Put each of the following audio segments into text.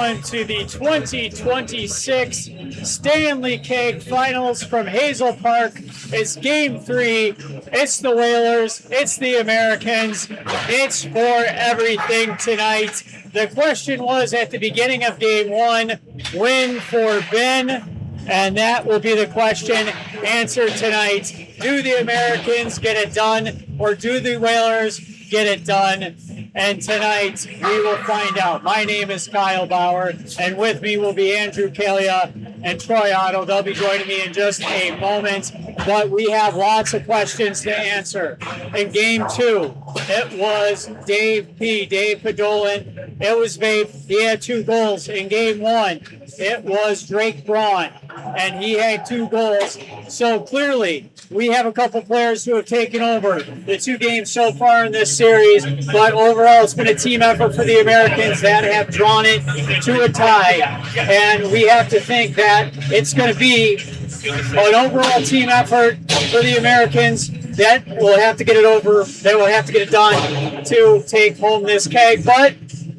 everyone to the 2026 Stanley Keg Finals from Hazel Park. It's Game 3. It's the Whalers. It's the Americans. It's for everything tonight. The question was at the beginning of Game 1, win for Ben. And that will be the question answered tonight. Do the Americans get it done, or do the Whalers get it done? And tonight we will find out. My name is Kyle Bauer, and with me will be Andrew Keila and Troy Otto. They'll be joining me in just a moment, but we have lots of questions to answer. In Game 2, it was Dave Podolin. It was Vape. He had 2 goals. In Game 1, it was Drake Braun, and he had 2 goals. So clearly, we have a couple players who have taken over the 2 games so far in this series, but overall it's been a team effort for the Americans that have drawn it to a tie. And we have to think that it's going to be an overall team effort for the Americans that will have to get it over, that will have to get it done to take home this keg. But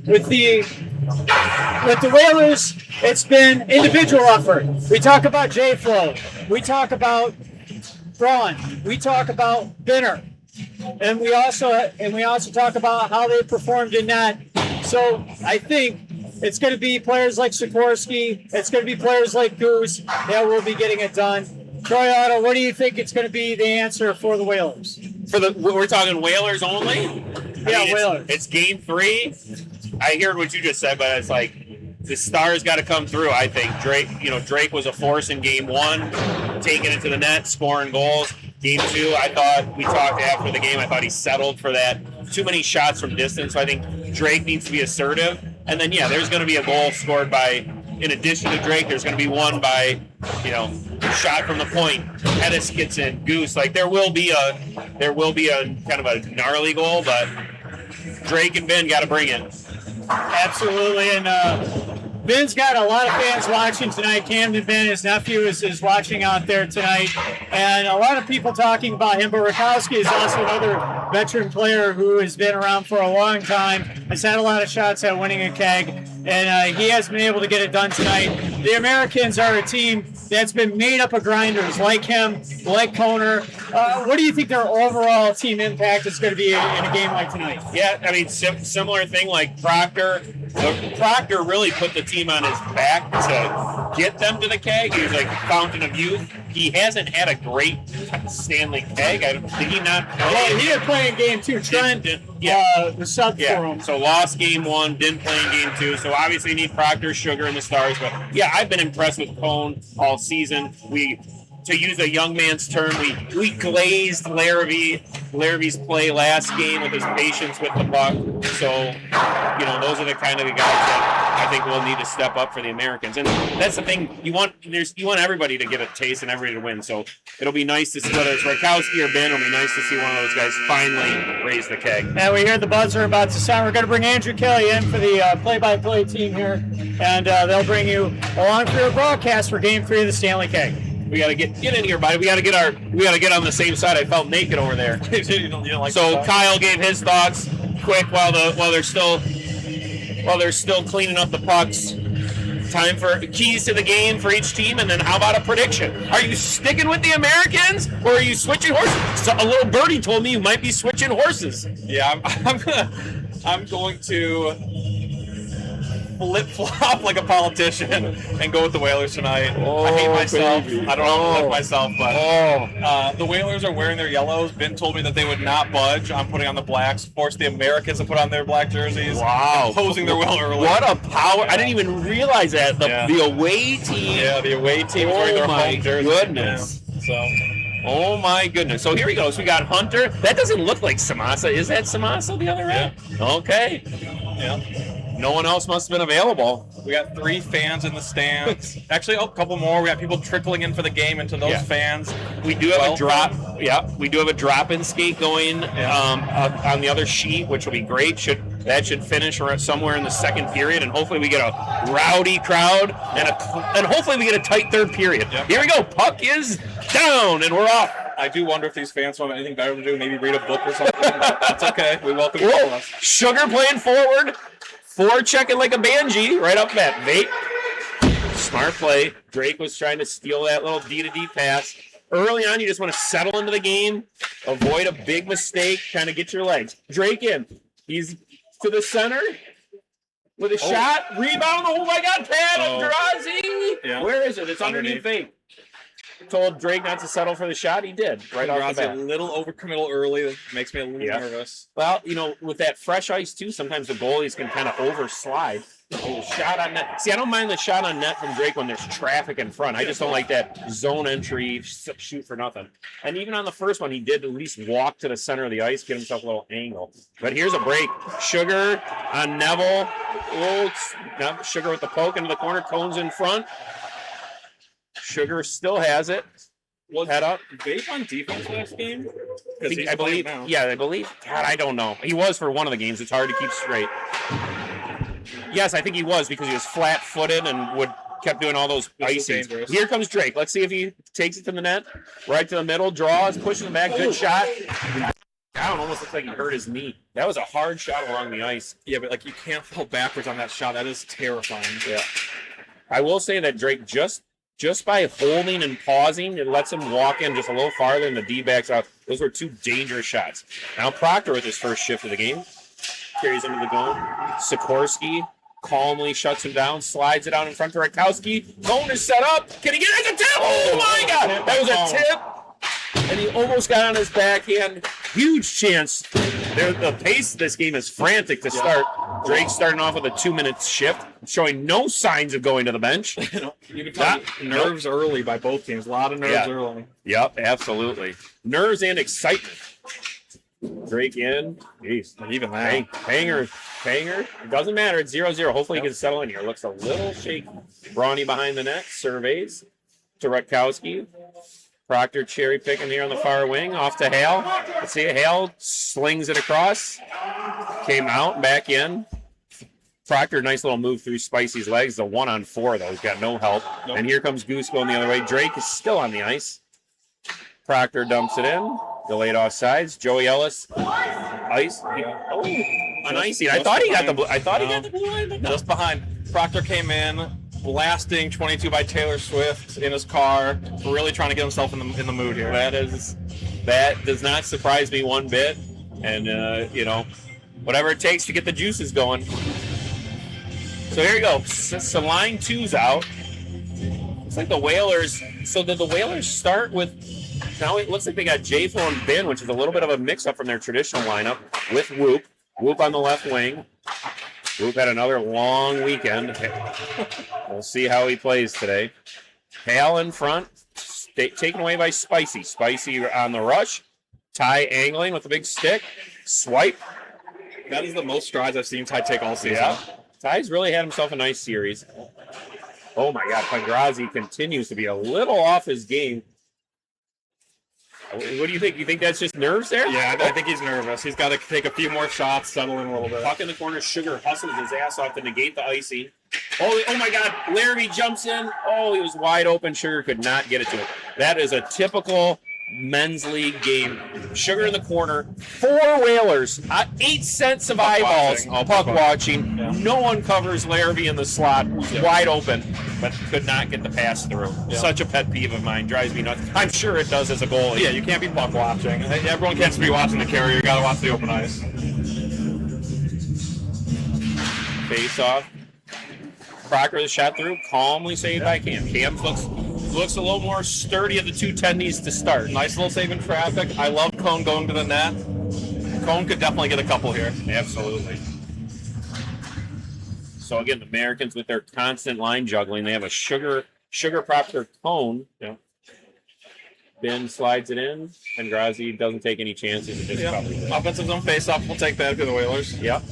with the Whalers, it's been individual effort. We talk about J-Flow. We talk about Braun. We talk about Binner. And we also talk about how they performed in that. So I think it's going to be players like Sikorsky. It's going to be players like Goose that will be getting it done. Troy Otto, what do you think it's going to be the answer for the Whalers? We're talking Whalers only? Yeah, Whalers. It's Game 3. I heard what you just said, but it's like the stars got to come through. I think Drake was a force in Game 1, taking it to the net, scoring goals. Game 2, I thought we talked after the game. I thought he settled for that. Too many shots from distance. So I think Drake needs to be assertive. And then there's going to be a goal scored by. In addition to Drake, there's going to be one by shot from the point. Pettis gets in. Goose. Like there will be a kind of a gnarly goal, but Drake and Ben got to bring it. Absolutely, and Ben's got a lot of fans watching tonight. Camden Ben, his nephew, is watching out there tonight, and a lot of people talking about him. But Rakowski is also another veteran player who has been around for a long time, has had a lot of shots at winning a keg, and he has been able to get it done tonight. The Americans are a team that's been made up of grinders like him, like Koner. What do you think their overall team impact is going to be in a game like tonight? Yeah, I mean, similar thing like Proctor. Proctor really put the team on his back to get them to the keg. He was like a fountain of youth. He hasn't had a great Stanley keg. Did he not play? Well, he didn't play in Game 2. Trent was sub for him. So lost Game 1, didn't play in Game 2. So obviously you need Proctor, Sugar, and the Stars. But yeah, I've been impressed with Cone all season. To use a young man's term, we glazed Larrabee's play last game with his patience with the puck. So, those are the kind of the guys that I think will need to step up for the Americans. And that's the thing, you want everybody to get a taste and everybody to win. So it'll be nice to see whether it's Rakowski or Ben. It'll be nice to see one of those guys finally raise the keg. And we hear the buzzer about to sound. We're going to bring Andrew Kelly in for the play-by-play team here, and they'll bring you along for your broadcast for Game 3 of the Stanley Keg. We gotta get in here, buddy. We gotta get on the same side. I felt naked over there. You don't like so Kyle gave his thoughts quick while they're still cleaning up the pucks. Time for keys to the game for each team, and then how about a prediction? Are you sticking with the Americans or are you switching horses? So a little birdie told me you might be switching horses. Yeah, I'm going to flip-flop like a politician and go with the Whalers tonight. I hate myself. Baby. I don't know how to live myself, but the Whalers are wearing their yellows. Ben told me that they would not budge on putting on the blacks, force the Americans to put on their black jerseys. Wow. Imposing their will early. What a power. I didn't even realize that. The away team. Yeah, the away team is wearing their home jerseys. Goodness. Yeah. Oh my goodness. So here we go. So we got Hunter. That doesn't look like Samasa. Is that Samasa the other end? Yeah. Okay. Yeah. No one else must have been available. We got 3 fans in the stands. Actually, a couple more. We got people trickling in for the game into those fans. We do have a drop. Yeah, we do have a drop-in skate going on the other sheet, which will be great. That should finish somewhere in the second period, and hopefully we get a rowdy crowd and hopefully we get a tight third period. Yep. Here we go. Puck is down, and we're off. I do wonder if these fans don't have anything better to do. Maybe read a book or something. That's okay. We welcome you. Sugar playing forward. Forechecking like a banshee right up that. Vape. Smart play. Drake was trying to steal that little D-to-D pass. Early on, you just want to settle into the game, avoid a big mistake, kind of get your legs. Drake in. He's to the center with a shot. Rebound. Oh, my God. Pandrazi. Yeah. Where is it? It's underneath Vape. Told Drake not to settle for the shot. He did. Right off the bat. A little overcommittal early. That makes me a little nervous. Well, with that fresh ice, too, sometimes the goalies can kind of overslide. Oh, shot on net. See, I don't mind the shot on net from Drake when there's traffic in front. I just don't like that zone entry, shoot for nothing. And even on the first one, he did at least walk to the center of the ice, get himself a little angle. But here's a break. Sugar on Neville. Oh, no, Sugar with the poke into the corner. Cone's in front. Sugar still has it. Head up. Vape on defense last game? I believe. Yeah, I believe. God, I don't know. He was for one of the games. It's hard to keep straight. Yes, I think he was because he was flat-footed and kept doing all those icings. Here comes Drake. Let's see if he takes it to the net. Right to the middle, draws, pushes him back. Good shot. Down, almost looks like he hurt his knee. That was a hard shot along the ice. Yeah, but you can't fall backwards on that shot. That is terrifying. Yeah. I will say that Drake just by holding and pausing, it lets him walk in just a little farther and the D-backs out. Those were two dangerous shots. Now Proctor with his first shift of the game. Carries into the goal. Sikorsky calmly shuts him down, slides it out in front to Rakowski. Cone is set up. Can he get it? It's a tip! Oh my God! That was a tip! And he almost got on his backhand. Huge chance. The pace of this game is frantic to start. Drake starting off with a 2-minute shift, showing no signs of going to the bench. You can tell nerves early by both teams. A lot of nerves early. Yep, absolutely. Nerves and excitement. Drake in. Jeez. And even that. Hanger. It doesn't matter. It's 0-0. Hopefully he can settle in here. Looks a little shaky. Brawny behind the net. Surveys to Rutkowski. Proctor cherry picking here on the far wing. Off to Hale. Let's see. Hale slings it across. Came out. Back in. Proctor, nice little move through Spicy's legs. The 1-on-4, though. He's got no help. Nope. And here comes Goose going the other way. Drake is still on the ice. Proctor dumps it in. Delayed offsides. Joey Ellis. Ice. An icing. I thought he got the blue line. But no. Just behind. Proctor came in, blasting 22 by Taylor Swift in his car, really trying to get himself in the mood here. That does not surprise me one bit. And, whatever it takes to get the juices going. So here you go. So line 2's out. Looks like the Whalers. So did the Whalers start with... Now it looks like they got J-Flo and Ben, which is a little bit of a mix-up from their traditional lineup, with Whoop. Whoop on the left wing. Whoop had another long weekend. We'll see how he plays today. Hale in front, taken away by Spicy. Spicy on the rush. Ty angling with a big stick. Swipe. That is the most strides I've seen Ty take all season. Yeah. Ty's really had himself a nice series. Oh, my God. Pangrazi continues to be a little off his game. What do you think? You think that's just nerves there? Yeah, I think he's nervous. He's got to take a few more shots, settle in a little bit. Puck in the corner, Sugar hustles his ass off to negate the icing. Oh my God, Larrabee jumps in. Oh, he was wide open. Sugar could not get it to him. That is a typical men's league game. Sugar in the corner, 4 Whalers, 8 cents of eyeballs, puck watching. Yeah. No one covers Larrabee in the slot, wide open, but could not get the pass through. Yeah. Such a pet peeve of mine, drives me nuts. I'm sure it does as a goalie. Yeah, you can't be puck watching. Everyone can't be watching the carrier. You got to watch the open ice. Face off. Crocker the shot through, calmly saved by Cam. Cam looks a little more sturdy of the two tendies to start. Nice little save in traffic. I love Cone going to the net. Cone could definitely get a couple here. Absolutely. So again, the Americans with their constant line juggling, they have a sugar Proctor Cone. Yeah. Ben slides it in, and Grazi doesn't take any chances. Offensive zone face-off. We'll take that for the Whalers. Yep.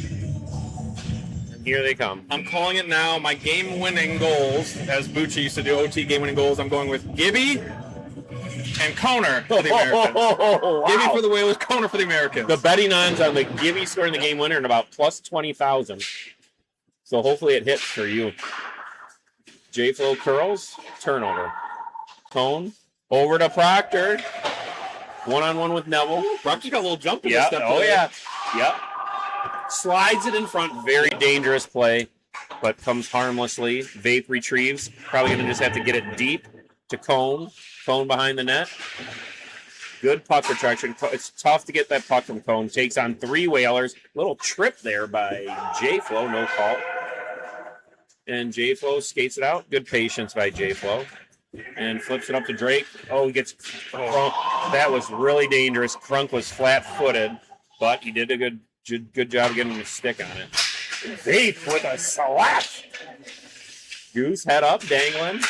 Here they come. I'm calling it now. My game-winning goals, as Bucci used to do, OT game-winning goals, I'm going with Gibby and Koner for the Americans. Wow. Gibby for the Whalers, Koner for the Americans. The betting odds on the Gibby scoring the game winner are about plus 20,000. So hopefully it hits for you. J-Flo curls, turnover. Cone, over to Proctor. One-on-one with Neville. Proctor's got a little jump in this step. Oh, yeah. Yep. Slides it in front. Very dangerous play, but comes harmlessly. Vape retrieves. Probably going to just have to get it deep to Cone. Cone behind the net. Good puck retraction. It's tough to get that puck from Cone. Takes on 3 Whalers. Little trip there by J-Flo. No call. And J-Flo skates it out. Good patience by J-Flo. And flips it up to Drake. Oh, he gets Crunk. That was really dangerous. Crunk was flat-footed, but he did a good job getting the stick on it. Vape with a slash. Goose head up, dangling.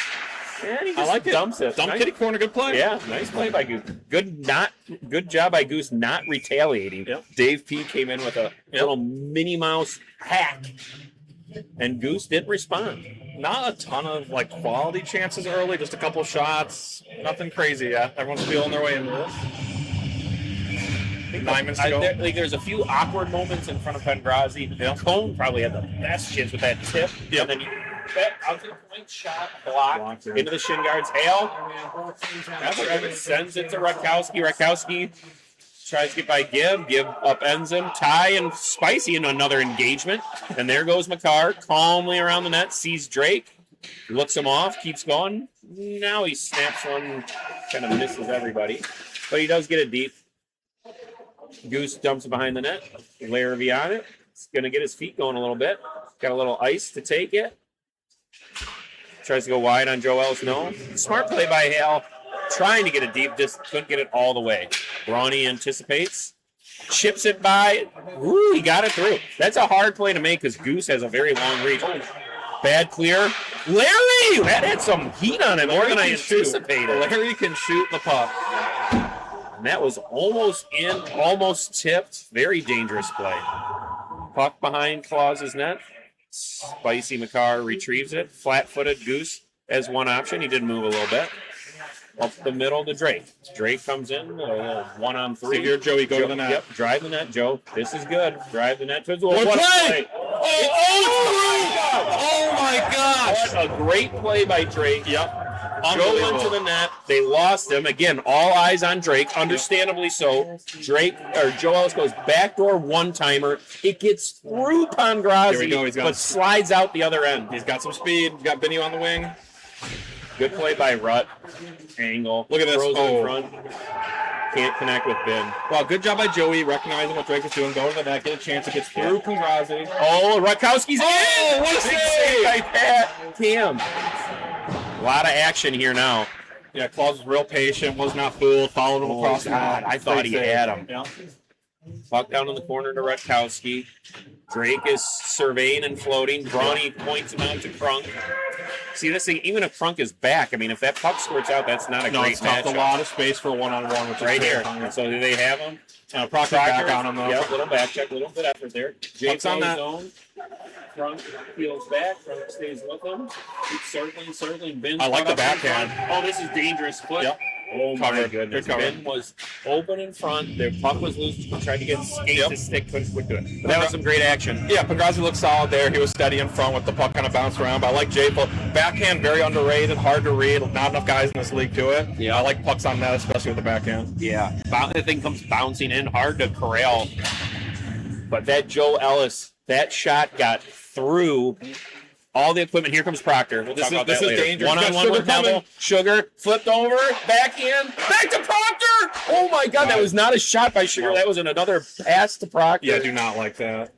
And he just dumps it. Dump kitty corner, good play. Yeah, nice play by Goose. Good job by Goose not retaliating. Yep. Dave P came in with a little Minnie Mouse hack, and Goose didn't respond. Not a ton of quality chances early, just a couple shots. Nothing crazy yet. Everyone's feeling their way into this. 9 minutes to go. There's a few awkward moments in front of Pengrazi. Yeah. Cone probably had the best chance with that tip. Yep. And then out to the point shot, block into the shin guards. Hale. Sends it to Rutkowski. Rutkowski tries to get by Gibb. Gibb upends him. Ty and Spicy in another engagement. And there goes McCarr calmly around the net. Sees Drake. Looks him off. Keeps going. Now he snaps one. Kind of misses everybody. But he does get it deep. Goose dumps it behind the net. Larrabee on it. He's going to get his feet going a little bit. Got a little ice to take it. Tries to go wide on Joel's no. Smart play by Hale. Trying to get it deep, just couldn't get it all the way. Brawny anticipates. Chips it by. Ooh, he got it through. That's a hard play to make because Goose has a very long reach. Bad clear. Larry! That had some heat on him, more than I anticipated. Larry can shoot the puck. And that was almost in, almost tipped. Very dangerous play. Puck behind Claus's net. Spicy McCarr retrieves it. Flat-footed Goose as one option. He did move a little bit. Up the middle to Drake. Drake comes in, 1-on-3. So here, Joey, go to the net. Yep, drive the net, Joe. This is good. Drive the net. What play? Oh my gosh! What a great play by Drake. Yep. Joe went to the net. They lost him. Again, all eyes on Drake. Understandably so. Joe Ellis goes backdoor one-timer. It gets through Pongrazi, but slides out the other end. He's got some speed. He's got Benny on the wing. Good play by Rutt. Angle. Look at this. Throws it in front. Can't connect with Ben. Well, good job by Joey recognizing what Drake is doing. Go to the net. Get a chance. It gets through Pongrazi. Oh, Rutkowski's in! What a save by Pat Cam. A lot of action here now. Yeah, Claus was real patient. Was not fooled. Followed him across the net. I thought he had him. Yeah. Puck down in the corner to Rutkowski. Drake is surveying and floating. Brawny points him out to Crunk. See, this thing, even if Crunk is back, I mean, if that puck squirts out, that's not a great match. A lot of space for a one-on-one, which right is here. So do they have him? Proctor back on him, though. Yep, little back check, little bit effort there. Jake's on that zone. Crunk peels back. Crunk stays with him. Keeps circling. Ben. I like the backhand. Oh, this is dangerous. Foot. Yep. Oh, my goodness. Ben was open in front. Their puck was loose. He tried to get skate to stick. Couldn't do it. But that was some great action. Yeah, Pongrazi looked solid there. He was steady in front with the puck kind of bounced around. But I like J-Flo. Backhand, very underrated, hard to read. Not enough guys in this league do it. Yeah, I like pucks on net, especially with the backhand. Yeah. The thing comes bouncing in, hard to corral. But that Joe Ellis, that shot got through all the equipment. Here comes Proctor. We'll talk about that later. This is dangerous. One-on-one with Pebble. Sugar flipped over. Backhand. Back to Proctor. Oh, my God. That was not a shot by Sugar. That was another pass to Proctor. Yeah, I do not like that.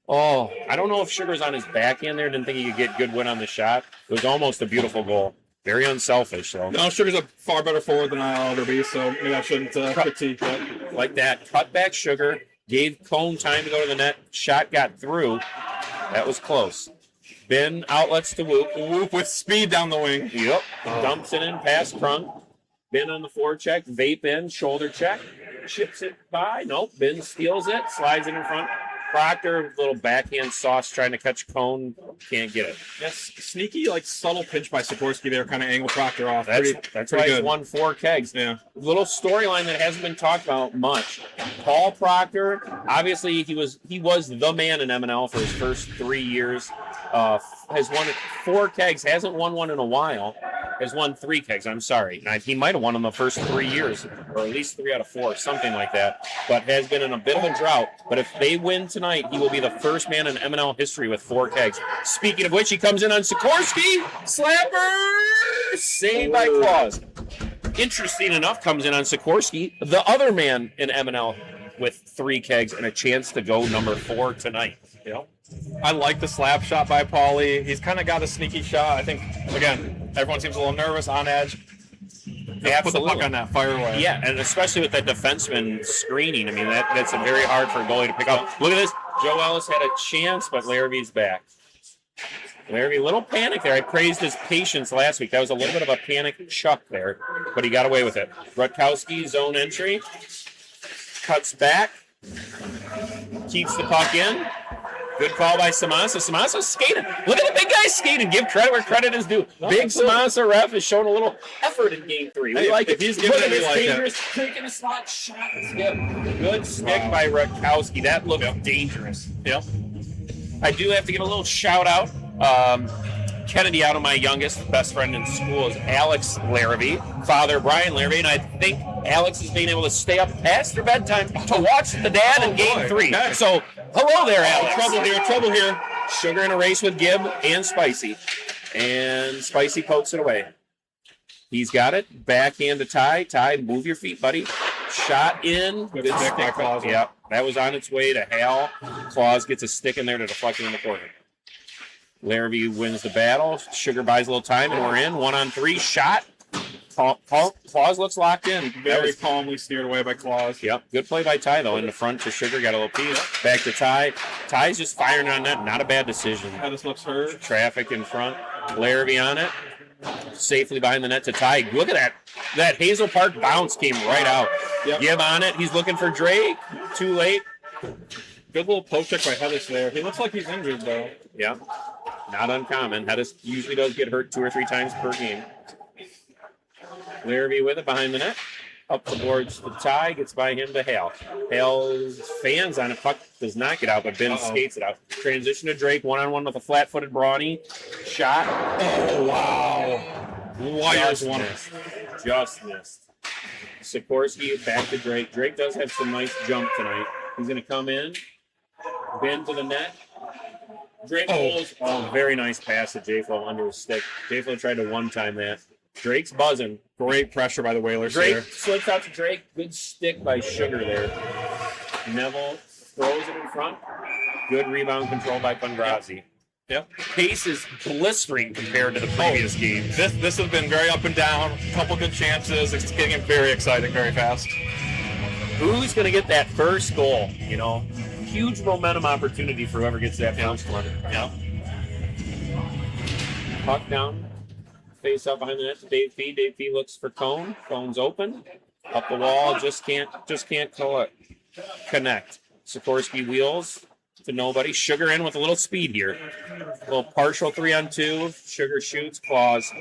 I don't know if Sugar's on his backhand there. Didn't think he could get good win on the shot. It was almost a beautiful goal. Very unselfish, though. No, Sugar's a far better forward than I'll ever be, so maybe I shouldn't critique that. Like that. Cut back Sugar. Gave Cone time to go to the net. Shot got through. That was close. Ben outlets to Whoop. Whoop with speed down the wing. Yep. Dumps it in past Crunk. Ben on the forecheck. Vape in. Shoulder check. Chips it by. Nope. Ben steals it. Slides it in front. Proctor, little backhand sauce trying to catch Cone. Can't get it. Yes, sneaky, subtle pinch by Sikorsky there, kind of angle Proctor off. That's why he's won 4 kegs. Yeah. Little storyline that hasn't been talked about much. Paul Proctor, obviously he was the man in MNL for his first 3 years. Has won 4 kegs, hasn't won one in a while. has won 3 kegs. I'm sorry. Now, he might have won in the first 3 years, or at least 3 out of 4, something like that, but has been in a bit of a drought. But if they win tonight, he will be the first man in MNL history with 4 kegs. Speaking of which, he comes in on Sikorsky. Slapper! Saved by Claus. Interesting enough, comes in on Sikorsky, the other man in MNL with 3 kegs and a chance to go number 4 tonight. Yep. I like the slap shot by Paulie. He's kind of got a sneaky shot. I think, again, everyone seems a little nervous, on edge. Put the puck on that, fire away. Yeah, and especially with that defenseman screening. I mean, that's very hard for a goalie to pick up. Look at this. Joe Ellis had a chance, but Larrabee's back. Larrabee, a little panic there. I praised his patience last week. That was a little bit of a panic chuck there, but he got away with it. Rutkowski, zone entry. Cuts back. Keeps the puck in. Good call by Samasa. Samasa's skating. Look at the big guy skating. Give credit where credit is due. Big Samasa ref has shown a little effort in game 3. We like it. He's Look giving at it, this like dangerous taking a slot shot. Skip. Good stick by Rutkowski. That looked dangerous. Yep. I do have to give a little shout out. Kennedy Otto, my youngest, best friend in school, is Alex Larrabee, father Brian Larrabee, and I think Alex is being able to stay up past their bedtime to watch the dad in game 3. Okay. So, hello there, Alex. Trouble here. Sugar in a race with Gibb and Spicy. And Spicy pokes it away. He's got it. Backhand to Ty. Ty, move your feet, buddy. Shot in. Good stick by Claus. Yep. That was on its way to Hal. Claus gets a stick in there to deflect it in the corner. Larrabee wins the battle. Sugar buys a little time, and we're in. 1-on-3 shot. Claus looks locked in. Very calmly steered away by Claus. Yep. Good play by Ty, though. In the front to Sugar. Got a little piece. Back to Ty. Ty's just firing on that. Not a bad decision. This looks hurt. Traffic in front. Larrabee on it. Safely behind the net to Ty. Look at that. That Hazel Park bounce came right out. Yep. Give on it. He's looking for Drake. Too late. Good little poke check by Hedis there. He looks like he's injured, though. Yeah. Not uncommon. Hedis usually does get hurt 2 or 3 times per game. Larrabee with it behind the net. Up the boards to Ty. Gets by him to Hale. Hale's fans on it. Puck does not get out, but Ben skates it out. Transition to Drake. 1-on-1 with a flat-footed Brawny. Shot. Oh, wow. Wires one. Just missed. Sikorsky back to Drake. Drake does have some nice jump tonight. He's going to come in. Ben to the net. Drake pulls. Oh, very nice pass to J-Flow under his stick. J-Flow tried to one-time that. Drake's buzzing. Great pressure by the Whalers Drake there. slips out to Drake. Good stick by Sugar there. Neville throws it in front. Good rebound control by Pungrazi. Yep. Pace is blistering compared to the previous games. This has been very up and down. A couple good chances. It's getting very exciting very fast. Who's going to get that first goal? You know, huge momentum opportunity for whoever gets that first one. Yeah. Puck down. Face up behind the net to Dave Fee. Dave Fee looks for Cone. Cone's open. Up the wall. Just can't connect. Sikorsky wheels to nobody. Sugar in with a little speed here. A little partial 3-on-2. Sugar shoots. Claus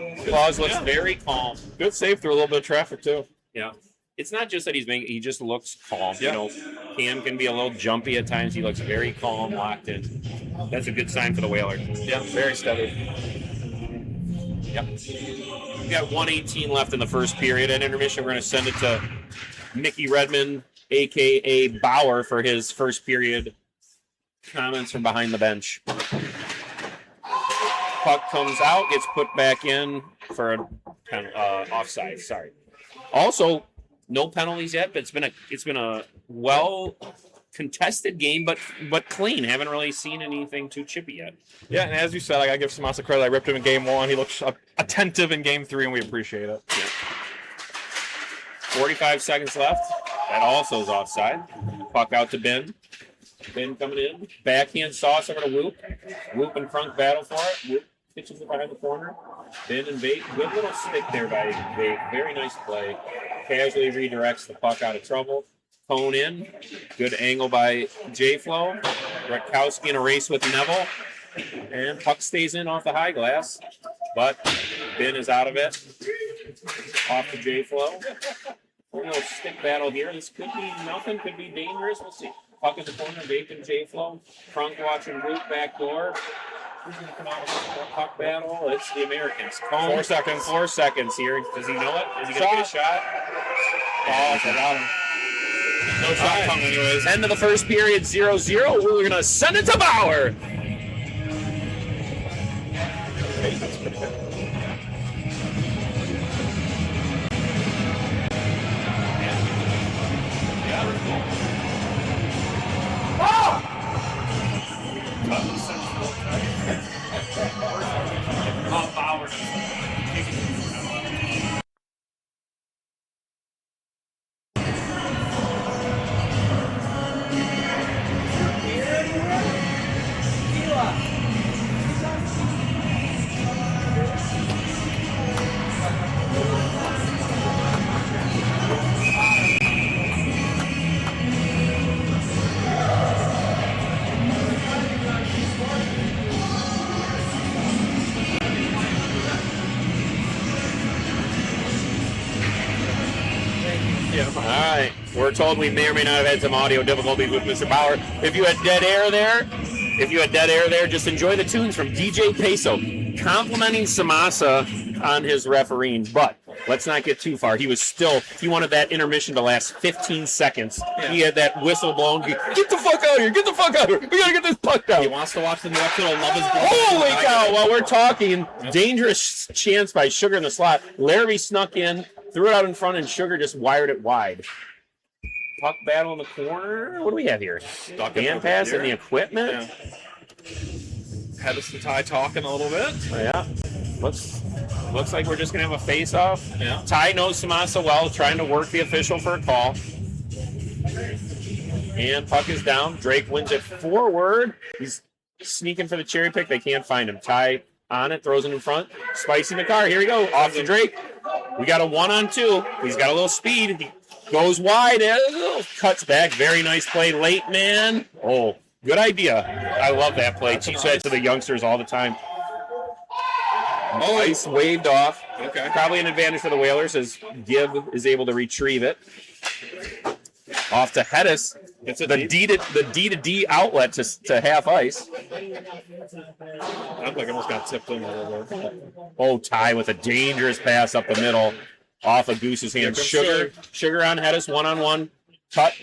looks very calm. Good save through a little bit of traffic, too. Yeah. It's not just that he just looks calm. Yeah. You know, Cam can be a little jumpy at times. He looks very calm, locked in. That's a good sign for the Whalers. Yeah, very steady. Yep. We got 1:18 left in the first period. At intermission, we're going to send it to Mickey Redmond, a.k.a. Bauer, for his first period comments from behind the bench. Puck comes out, gets put back in for an offside. Sorry. Also, no penalties yet, but it's been a well contested game, but clean. Haven't really seen anything too chippy yet. Yeah, and as you said, I gotta give Samasa credit. I ripped him in game 1. He looks attentive in game 3, and we appreciate it. Yeah. 45 seconds left. That also is offside. Puck out to Ben. Ben coming in. Backhand sauce over to Whoop. Whoop and Crunk battle for it. Whoop pitches it behind the corner. Ben and Bate. Good little stick there by Bate. Very nice play. Casually redirects the puck out of trouble. Cone in. Good angle by J-Flow. Rutkowski in a race with Neville. And puck stays in off the high glass. But Ben is out of it. Off to J-Flow. A little stick battle here. This could be nothing. Could be dangerous. We'll see. Puck in the corner. Bate and J-Flow. Crunk watching Root back door. Who's going to come out with the puck battle? It's the Americans. Cone, 4 seconds. 4 seconds here. Does he know it? Is he going to get a shot? Oh, I got him. No shot coming anyways. End of the first period, 0-0. We're going to send it to Bauer. All right. We're told we may or may not have had some audio difficulties with Mr. Bauer. If you had dead air there, just enjoy the tunes from DJ Peso, complimenting Samasa on his refereeing. But let's not get too far. He wanted that intermission to last 15 seconds. Yeah. He had that whistle blown. Get the fuck out of here. Get the fuck out of here. We got to get this puck down. He wants to watch the new episode of Love is Blind. Holy cow. While we're talking, dangerous chance by Sugar in the slot. Larrabee snuck in, threw it out in front, and Sugar just wired it wide. Puck battle in the corner. What do we have here? Hand pass in the equipment. Yeah. Hedis and Ty talking a little bit. Yeah. Looks like we're just going to have a face-off. Yeah. Ty knows Samasa well, trying to work the official for a call. And puck is down. Drake wins it forward. He's sneaking for the cherry pick. They can't find him. Ty on it, throws it in front. Spicy in the car. Here we go. Off to Drake. We got a 1-on-2. He's got a little speed. He goes wide. Cuts back. Very nice play. Late man. Oh, good idea. I love that play. Teach that to the youngsters all the time. Oh, ice waved off. Okay. Probably an advantage for the Whalers as Gibb is able to retrieve it. Off to Hedis. It's the D to D outlet to half ice. I like almost got tipped in a little bit. Oh, Ty with a dangerous pass up the middle. Off of Goose's hand. Sugar on Hedis, 1-on-1. Cut.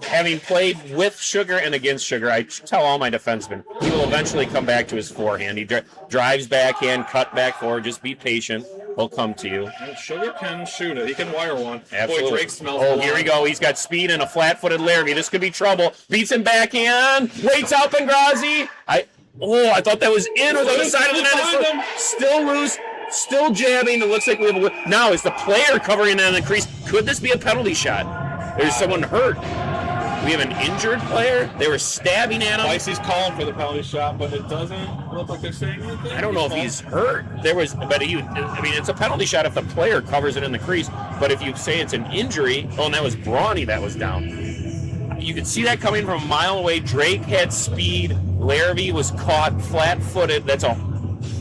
Having played with Sugar and against Sugar, I tell all my defensemen, he will eventually come back to his forehand. He drives backhand, cut back forward. Just be patient. He'll come to you. Sugar can shoot it. He can wire one. Absolutely. Boy, Drake smells here we go. He's got speed and a flat-footed Larrabee. This could be trouble. Beats him backhand. Waits out Pengrazi. I thought that was in or the other side of the net. Still loose. Still jabbing. It looks like we have a... Now, is the player covering on the crease? Could this be a penalty shot? There's someone hurt. We have an injured player. They were stabbing at him. Dicey's calling for the penalty shot, but it doesn't look like they're saying anything. I don't know if he's hurt. It's a penalty shot if the player covers it in the crease. But if you say it's an injury, and that was Brawny that was down. You could see that coming from a mile away. Drake had speed. Larrabee was caught flat-footed. That's a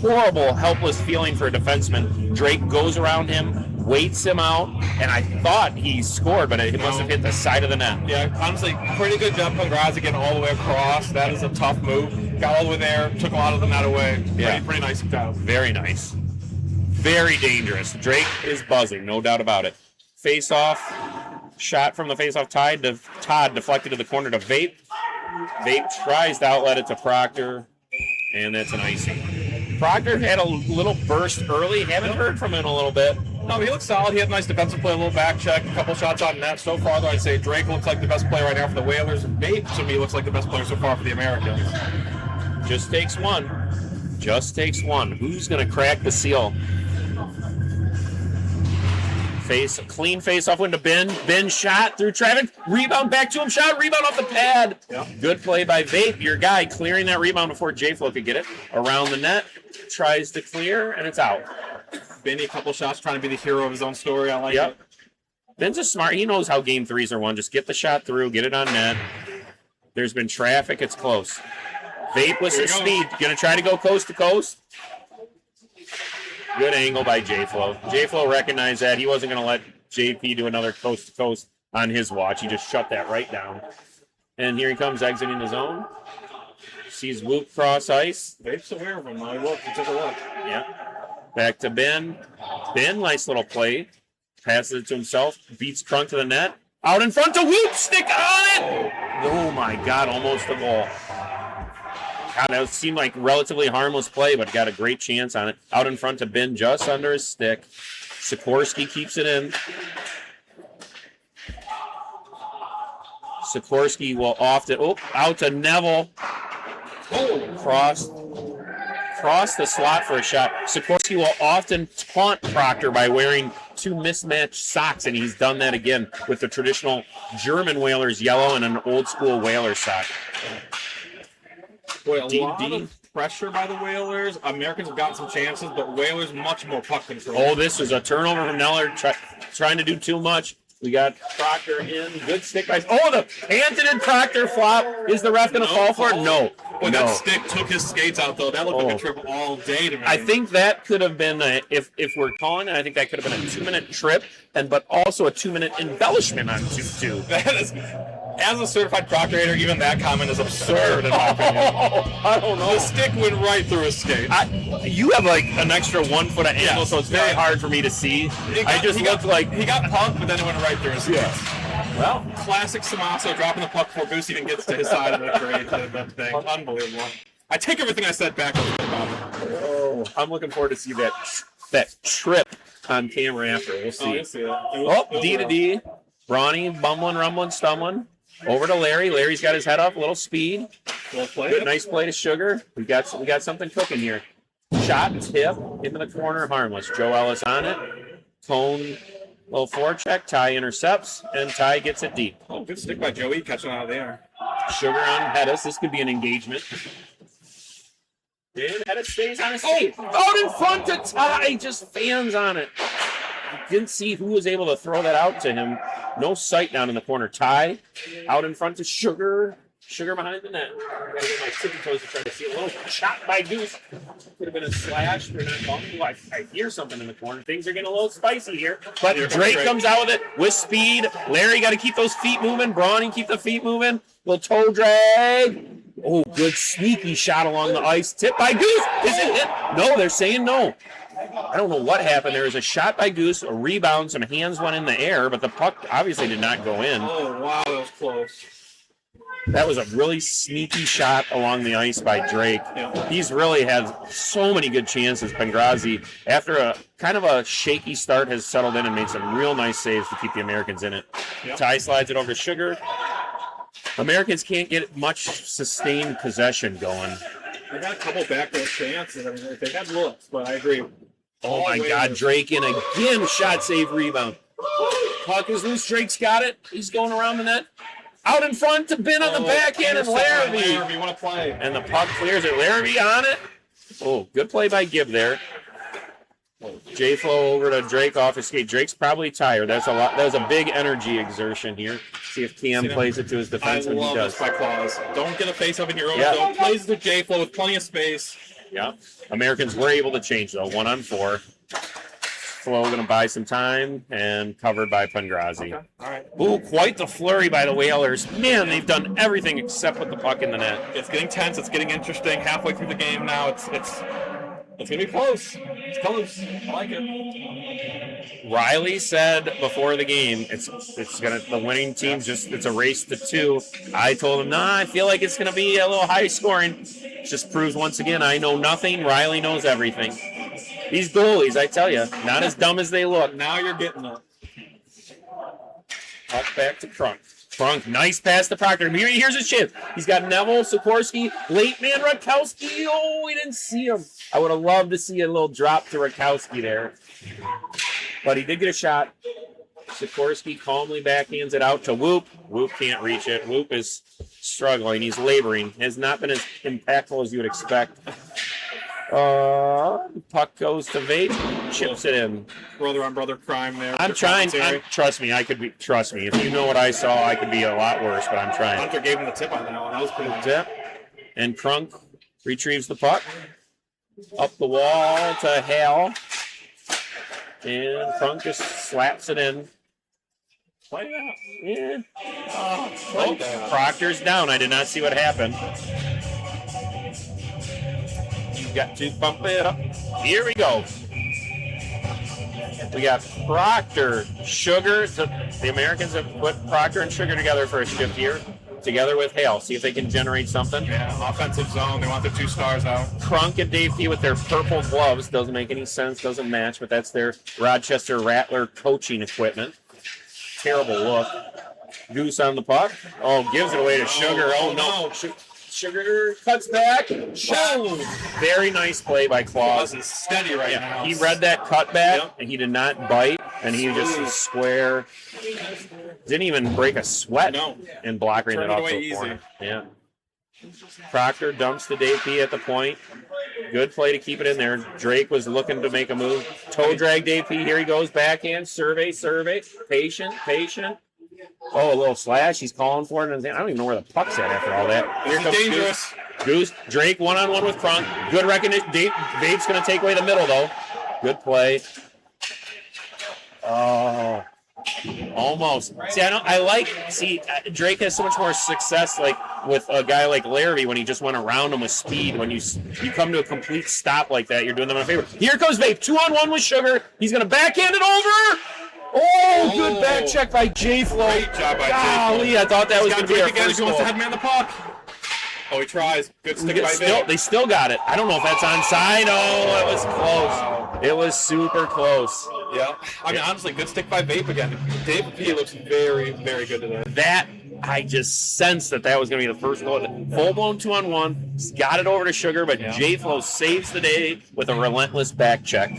horrible, helpless feeling for a defenseman. Drake goes around him, waits him out, and I thought he scored, but it must have hit the side of the net. Yeah, honestly, pretty good job from Grazi getting all the way across. That is a tough move. Got all the way there, took a lot of the net away. Pretty nice job. Very nice. Very dangerous. Drake is buzzing, no doubt about it. Face-off, shot from the face-off Todd deflected to the corner to Vape. Vape tries to outlet it to Proctor, and that's an icing. Proctor had a little burst early. Haven't heard from him in a little bit. No, he looks solid. He had a nice defensive play, a little back check, a couple shots on net. So far, though, I'd say Drake looks like the best player right now for the Whalers. And Babe, to me, looks like the best player so far for the Americans. Just takes one. Just takes one. Who's going to crack the seal? Clean face off window. Ben shot through traffic. Rebound back to him. Shot. Rebound off the pad. Yep. Good play by Vape. Your guy clearing that rebound before J-Flo could get it. Around the net. Tries to clear, and it's out. Benny, a couple shots, trying to be the hero of his own story. I like it. Ben's a smart. He knows how game threes are won. Just get the shot through, get it on net. There's been traffic. It's close. Vape with some speed. Going to try to go coast to coast. Good angle by J-Flo. J-Flo recognized that. He wasn't going to let JP do another coast to coast on his watch. He just shut that right down. And here he comes exiting his own. Sees Whoop cross ice. Vape's aware of him. I looked. He took a look. Yeah. Back to Ben. Ben, nice little play. Passes it to himself. Beats Crunk to the net. Out in front to Whoop. Stick on it. Oh, my God. Almost a goal. God, that seemed like relatively harmless play, but got a great chance on it. Out in front to Ben, just under his stick. Sikorsky keeps it in. Sikorsky will often... Oh, out to Neville. Oh, cross the slot for a shot. Sikorsky will often taunt Proctor by wearing 2 mismatched socks, and he's done that again with the traditional German Whalers yellow and an old-school Whaler sock. Boy, a lot of pressure by the Whalers. Americans have gotten some chances, but Whalers much more puck control. Oh, this was a turnover from Neller trying to do too much. We got Proctor in. Good stick by... Oh, the panted Proctor flop. Is the ref going to fall for it? No. Boy, that stick took his skates out, though. That looked like a trip all day to me. I think that could have been, if we're calling it, I think that could have been a 2-minute trip, but also a 2-minute embellishment on 2-2. That is... As a certified proctorator, even that comment is absurd in my opinion. I don't know. The stick went right through his skate. You have like an extra 1 foot of angle, so it's very hard for me to see. He got punked, but then it went right through his skate. Well, classic Samasso dropping the puck before Goose even gets to his side of the thing. Unbelievable. I take everything I said back. Oh, I'm looking forward to see that trip on camera after. We'll see. D to D. Brawny, bumbling, rumbling, stumbling. Over to Larry. Larry's got his head up, a little speed. Good, nice play to Sugar. We got something cooking here. Shot, tip, into the corner, harmless. Joe Ellis on it. Cone, little forecheck. Ty intercepts, and Ty gets it deep. Oh, good stick by Joey, catching out of there. Sugar on Hedis. This could be an engagement. And Hedis stays on his feet. Out in front to Ty. Just fans on it. Didn't see who was able to throw that out to him. No sight down in the corner. Ty out in front to Sugar. Sugar behind the net. I gotta get my tippy toes to try to see a little shot by Goose. Could have been a slash. We're not going. I hear something in the corner. Things are getting a little spicy here. But Drake comes out with it with speed. Larry got to keep those feet moving. Brawny keep the feet moving. Little toe drag. Oh, good sneaky shot along the ice. Tip by Goose. Is it hit? No, they're saying no. I don't know what happened. There was a shot by Goose, a rebound, some hands went in the air, but the puck obviously did not go in. Oh, wow, that was close. That was a really sneaky shot along the ice by Drake. Yeah. He's really had so many good chances. Pengrazi, after a kind of a shaky start, has settled in and made some real nice saves to keep the Americans in it. Yep. Ty slides it over to Sugar. Americans can't get much sustained possession going. They got a couple backdoor chances. I mean, they had looks, but I agree. Oh, my God. Drake in again. Shot, save, rebound. Puck is loose. Drake's got it. He's going around the net. Out in front to Ben on the backhand and Larrabee. Larrabee, what a play. And the puck clears it. Larrabee on it. Oh, good play by Gibb there. J-Flow over to Drake off his skate. Drake's probably tired. That's a lot. That was a big energy exertion here. See if Cam plays it to his defense. I love this by Claus. Don't get a face up in your own zone. Plays to J-Flow with plenty of space. Yeah. Americans were able to change, though. 1-on-4. Flo going to buy some time and covered by Pengrazi. Okay. All right. Ooh, quite the flurry by the Whalers. Man, they've done everything except put the puck in the net. It's getting tense. It's getting interesting. Halfway through the game now, it's going to be close. It's close. I like it. Riley said before the game, it's gonna the winning team it's a race to 2. I told him, I feel like it's gonna be a little high scoring. It just proves once again I know nothing. Riley knows everything. These goalies, I tell you, not as dumb as they look. Now you're getting it. Puck back to Crunk. Crunk, nice pass to Proctor. Here's his chance. He's got Neville, Sikorsky, late man Rakowski. Oh, we didn't see him. I would have loved to see a little drop to Rakowski there. But he did get a shot. Sikorsky calmly backhands it out to Whoop. Whoop can't reach it. Whoop is struggling. He's laboring. Has not been as impactful as you would expect. Puck goes to Vape, chips it in. Brother on brother crime there. I'm trying. Trust me, Trust me. If you know what I saw, I could be a lot worse. But I'm trying. Hunter gave him the tip on that one. That was pretty good. Tip. And Crunk retrieves the puck up the wall to Hal, and Crunk just slaps it in. Play that. Yeah. Proctor's down. I did not see what happened. got to bump it up. Here we go. We got Proctor, Sugar. The Americans have put Proctor and Sugar together for a shift here, together with Hale. See if they can generate something. Yeah, offensive zone. They want the 2 stars out. Crunk and Dave P with their purple gloves. Doesn't make any sense. Doesn't match, but that's their Rochester Rattler coaching equipment. Terrible look. Goose on the puck. Oh, gives it away to Sugar. Oh, no. Sugar cuts back. Very nice play by Claus. Claus is steady right now. He read that cutback, and he did not bite, and he just was square. Didn't even break a sweat in blocking it off the corner. Yeah. Proctor dumps to Dave P at the point. Good play to keep it in there. Drake was looking to make a move. Toe drag Dave P. Here he goes. Backhand. Survey. Patient. Oh, a little slash. He's calling for it. And I don't even know where the puck's at after all that. Here comes dangerous. Goose. Drake one-on-one with Crunk. Good recognition. Babe's going to take away the middle, though. Good play. Oh, almost. See, Drake has so much more success like with a guy like Larrabee when he just went around him with speed. When you come to a complete stop like that, you're doing them a favor. Here comes Babe. 2-on-1 with Sugar. He's going to backhand it over. Oh, good back check by J-Flo. Great job by Golly, I thought that was going to be our first goal. He wants to headman the puck. Oh, he tries. Good stick by Babe. They still got it. I don't know if that's onside. Oh, it was close. It was super close. Yeah. I mean, honestly, good stick by Babe again. Dave P looks very, very good today. I just sensed that was going to be the first goal. Full-blown 2-on-1. He's got it over to Sugar, but J-Flo saves the day with a relentless back check.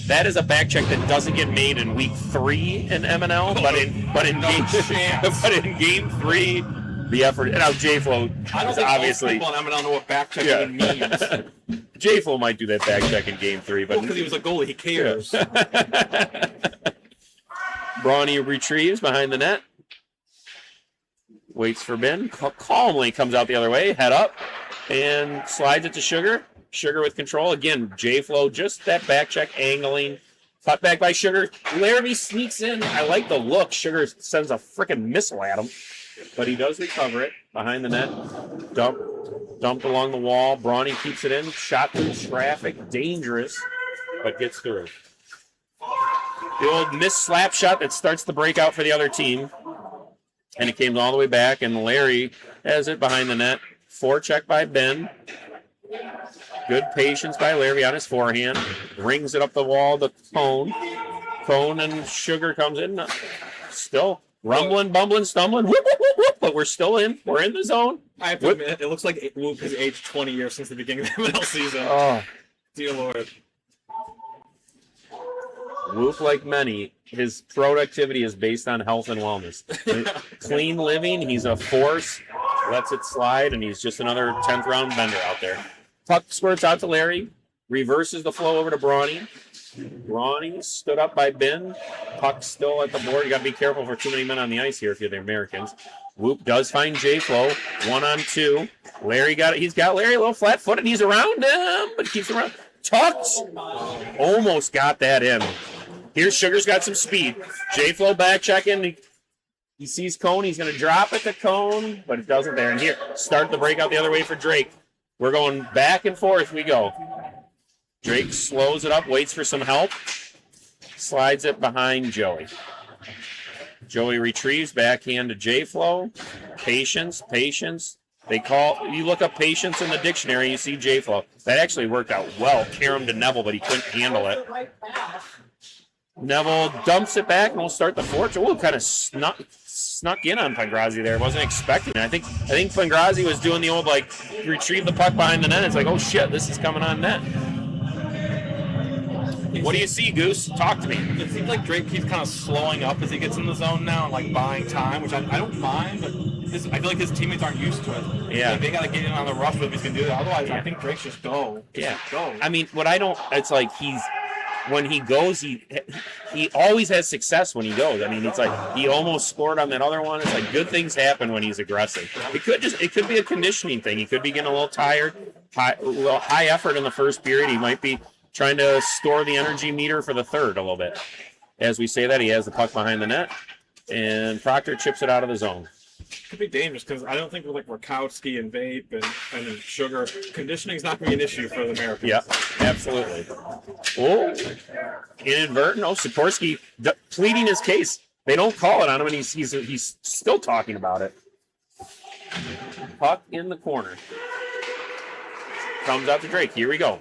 That is a back check that doesn't get made in week 3 in MNL, but in game 3, the effort. And now J-Flo is obviously. People in MNL know what back check even means. J-Flo might do that back check in game 3, but because he was a goalie, he cares. Brawny retrieves behind the net. Waits for Ben. Calmly comes out the other way, head up, and slides it to Sugar. Sugar with control. Again, J-Flo, just that back check angling. Cut back by Sugar. Larrabee sneaks in. I like the look. Sugar sends a freaking missile at him. But he does recover it behind the net. Dumped along the wall. Brawny keeps it in. Shot through traffic. Dangerous, but gets through. The old missed slap shot that starts the breakout for the other team. And it came all the way back, and Larry has it behind the net. Forecheck by Ben. Good patience by Larry on his forehand. Rings it up the wall to Cone. Cone and Sugar comes in. Still rumbling, bumbling, stumbling. Whoop, whoop, whoop, whoop, but we're still in. We're in the zone. I have to admit, it looks like Whoop has aged 20 years since the beginning of the MNL season. Oh. Dear Lord. Whoop, like many, his productivity is based on health and wellness. Clean living, he's a force, lets it slide, and he's just another 10th round bender out there. Puck squirts out to Larry, reverses the flow over to Brawny. Brawny stood up by Ben. Puck still at the board. You got to be careful for too many men on the ice here if you're the Americans. Whoop does find J-Flo. 1-on-2. Larry got it. He's got Larry a little flat-footed. He's around him, but keeps him around. Tucked. Almost got that in. Here's Sugar's got some speed. J-Flo back checking. He sees Cone. He's going to drop it to Cone, but it doesn't there. And here, start the breakout the other way for Drake. We're going back and forth we go. Drake slows it up, waits for some help, slides it behind Joey. Joey retrieves, backhand to J-Flo. Patience. You look up patience in the dictionary, you see J-Flo. That actually worked out well. Carom to Neville, but he couldn't handle it. Neville dumps it back, and we'll start the fourth. Oh, kind of snuck in on Pangrazi there. Wasn't expecting it. I think Pangrazi was doing the old, retrieve the puck behind the net. It's like, oh, shit, this is coming on net. What do you see, Goose? Talk to me. It seems like Drake keeps kind of slowing up as he gets in the zone now and, buying time, which I don't mind, but I feel like his teammates aren't used to it. Yeah. They got to get in on the rush if he's going to do that. Otherwise, I think Drake just go. Go. I mean, it's like when he goes, he always has success when he goes. I mean, it's like he almost scored on that other one. It's like good things happen when he's aggressive. It could be a conditioning thing. He could be getting a little tired, high effort in the first period. He might be trying to store the energy meter for the third a little bit. As we say that, he has the puck behind the net, and Proctor chips it out of the zone. could be dangerous because I don't think with like Rakowski and Vape and Sugar, conditioning is not going to be an issue for the Americans. Yeah, absolutely. Oh, inadvertent. Oh, Sikorsky pleading his case. They don't call it on him, and he's still talking about it. Puck in the corner. Comes out to Drake. Here we go.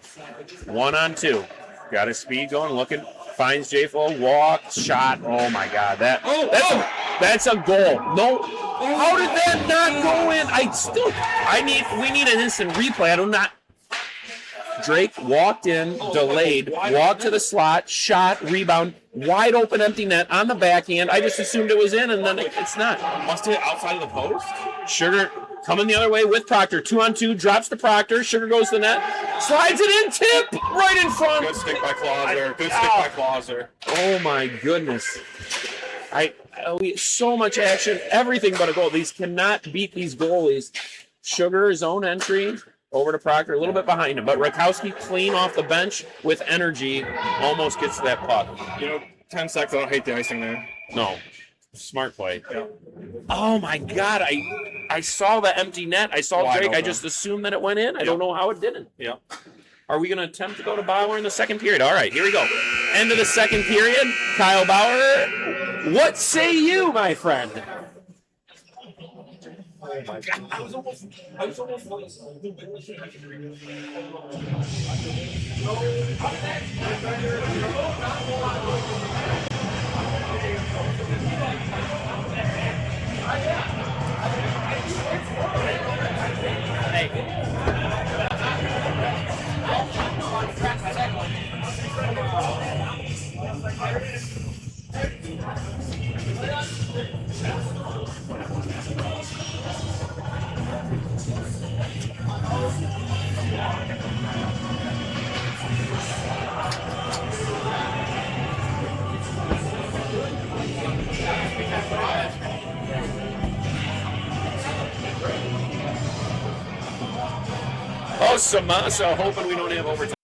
1-on-2. Got his speed going, looking. Finds J-Flo, walk, shot. Oh my God, that's a goal. No, how did that not go in? We need an instant replay. I do not. Drake walked in, delayed, walked to the slot, shot, rebound, wide open empty net on the backhand. I just assumed it was in, and then it's not. Must have hit outside of the post. Sugar coming the other way with Proctor. 2-on-2, drops to Proctor. Sugar goes to the net, slides it in, tip right in front. Good stick by Clauser. Good stick by Clauser. Oh my goodness! So much action, everything but a goal. These cannot beat these goalies. Sugar zone entry over to Proctor, a little bit behind him, but Rakowski clean off the bench with energy, almost gets to that puck. 10 seconds. I don't hate the icing there. No. Smart play. Yeah. Oh my God! I saw the empty net. I saw Wide Drake. open. I just assumed that it went in. I don't know how it didn't. Yeah. Are we going to attempt to go to Bauer in the second period? All right, here we go. End of the second period. Kyle Bauer. What say you, my friend? Oh my God. I was almost Oh, Samasa, hoping we don't have overtime.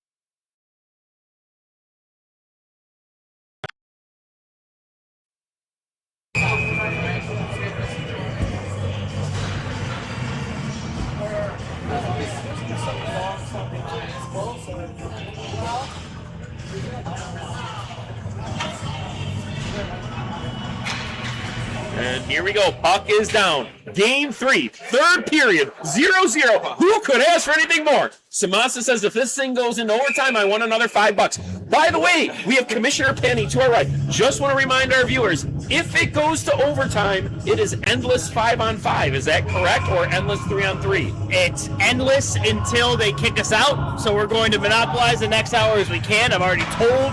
And here we go. Puck is down. Game 3, third period, 0-0. Who could ask for anything more? Samasa says if this thing goes into overtime, I want another $5. By the way, we have Commissioner Penny to our right. Just want to remind our viewers, if it goes to overtime, it is endless 5-on-5. Is that correct? Or endless 3-on-3? It's endless until they kick us out, so we're going to monopolize the next hour as we can. I'm already told.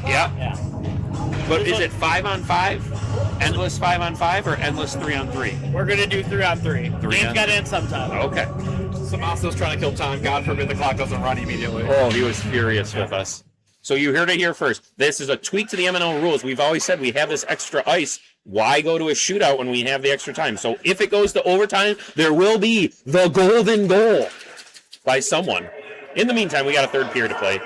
Yeah. But is it 5-on-5? Endless 5-on-5 or endless 3-on-3? We're going to do 3-on-3. Game's got to end sometime. Okay. Samaso's trying to kill time. God forbid the clock doesn't run immediately. Oh, he was furious with us. So you heard it here first. This is a tweak to the MNL rules. We've always said we have this extra ice. Why go to a shootout when we have the extra time? So if it goes to overtime, there will be the golden goal by someone. In the meantime, we got a third period to play.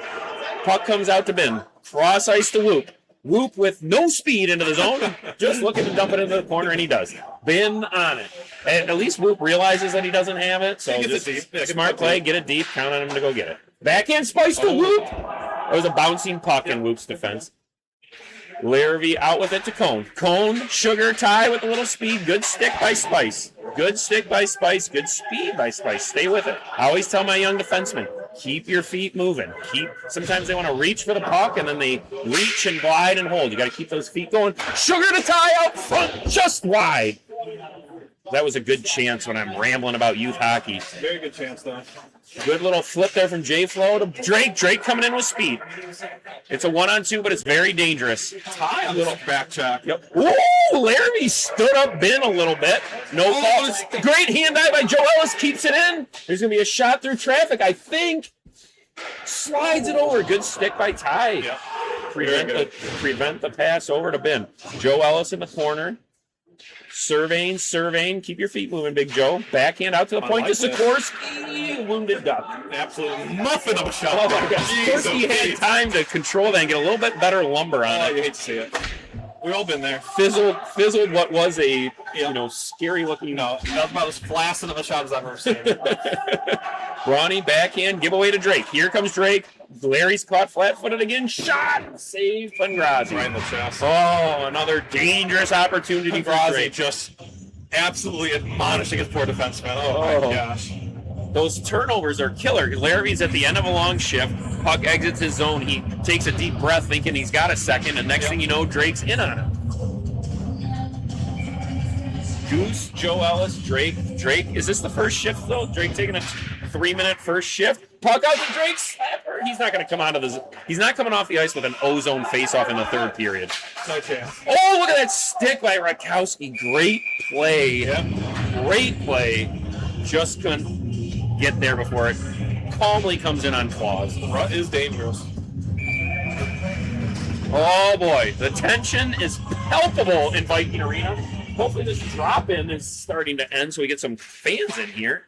Puck comes out to bin. Cross ice to Whoop. Whoop with no speed into the zone, just looking to dump it into the corner, and he does. Bin on it. And at least Whoop realizes that he doesn't have it, so just smart play, get it deep, count on him to go get it. Backhand spice to Whoop. It was a bouncing puck in Whoop's defense. Larrabee out with it to Cone. Cone, Sugar, tie with a little speed. Good stick by Spice. Good stick by Spice. Good speed by Spice. Stay with it. I always tell my young defensemen, keep your feet moving. Sometimes they want to reach for the puck, and then they reach and glide and hold. You got to keep those feet going. Sugar to tie out front, just wide. That was a good chance when I'm rambling about youth hockey. Very good chance, though. Good little flip there from J-Flo to Drake. Drake coming in with speed. It's a 1-on-2, but it's very dangerous. Tie a little back check. Yep. Ooh, Larrabee stood up bin a little bit. No fault. Great hand eye by Joe Ellis. Keeps it in. There's going to be a shot through traffic, I think. Slides it over. Good stick by Ty. Yep. Prevent the pass over to bin. Joe Ellis in the corner. Surveying. Keep your feet moving, Big Joe. Backhand out to the point to Sikorsky. Wounded duck. Absolute muffin of a shot. Oh my God. Sikorsky had time to control that and get a little bit better lumber on it. You hate to see it. We've all been there. Fizzled what was a scary looking. No, that was about as flaccid of a shot as I've ever seen. Ronnie backhand giveaway to Drake. Here comes Drake. Larry's caught flat-footed again. Shot, save Pengrazi. Right in the chest. Oh, another dangerous opportunity for Drake. Just absolutely admonishing his poor defenseman. Oh my gosh. Those turnovers are killer. Larry's at the end of a long shift. Puck exits his zone. He takes a deep breath thinking he's got a second, and next thing you know, Drake's in on him. Goose, Joe Ellis, Drake. Is this the first shift, though? Drake taking a 3-minute first shift. Puck out to Drake. Slapper. He's not going to come out of the. He's not coming off the ice with an ozone face-off in the third period. No chance. Oh, look at that stick by Rakowski. Great play. Yep. Great play. Just couldn't get there before it calmly comes in on claws. The rut is dangerous. Oh boy, the tension is palpable in Viking Arena. Hopefully this drop-in is starting to end so we get some fans in here.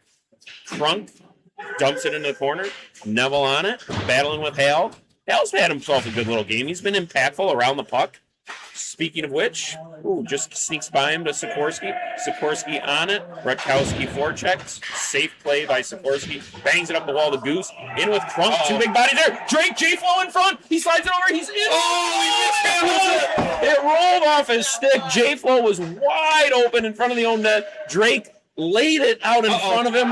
Crunk dumps it in the corner. Neville on it, battling with Hal. Hal's had himself a good little game. He's been impactful around the puck. Speaking of which, just sneaks by him to Sikorsky. Sikorsky on it. Rutkowski forechecks. Safe play by Sikorsky. Bangs it up the wall to Goose. In with Crunk. Two big bodies there. Drake, J-Flow in front. He slides it over. He's in. Oh, he mishandles it. It rolled off his stick. J-Flow was wide open in front of the own net. Drake laid it out in front of him,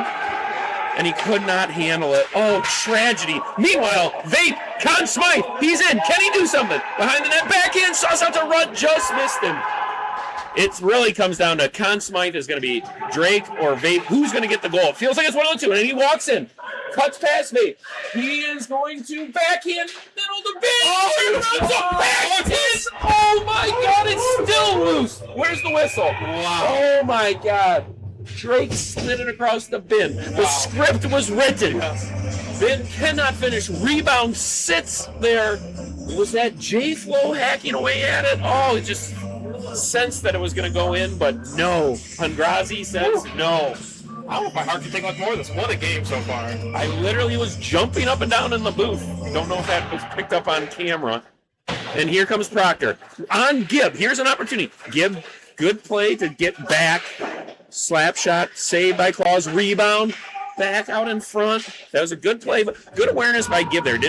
and he could not handle it. Oh, tragedy. Meanwhile, Vape, Conn Smythe, he's in. Can he do something? Behind the net, backhand, sauce out to Rutt, just missed him. It really comes down to Conn Smythe is going to be Drake or Vape. Who's going to get the goal? It feels like it's one of the two, and then he walks in. Cuts past Vape. He is going to backhand, middle to bin. Oh, my God, it's still loose. Where's the whistle? Wow. Oh, my God. Drake slid it across the bin. The script was written. Bin cannot finish. Rebound sits there. Was that J-Flow hacking away at it? Oh, it just sensed that it was going to go in, but no. Pengrazi says no. I don't know if my heart can take much more of this. What a game so far. I literally was jumping up and down in the booth. Don't know if that was picked up on camera. And here comes Proctor. On Gibb. Here's an opportunity. Gibb, good play to get back. Slap shot, saved by Claus, rebound, back out in front. That was a good play, but good awareness by Gibb there. He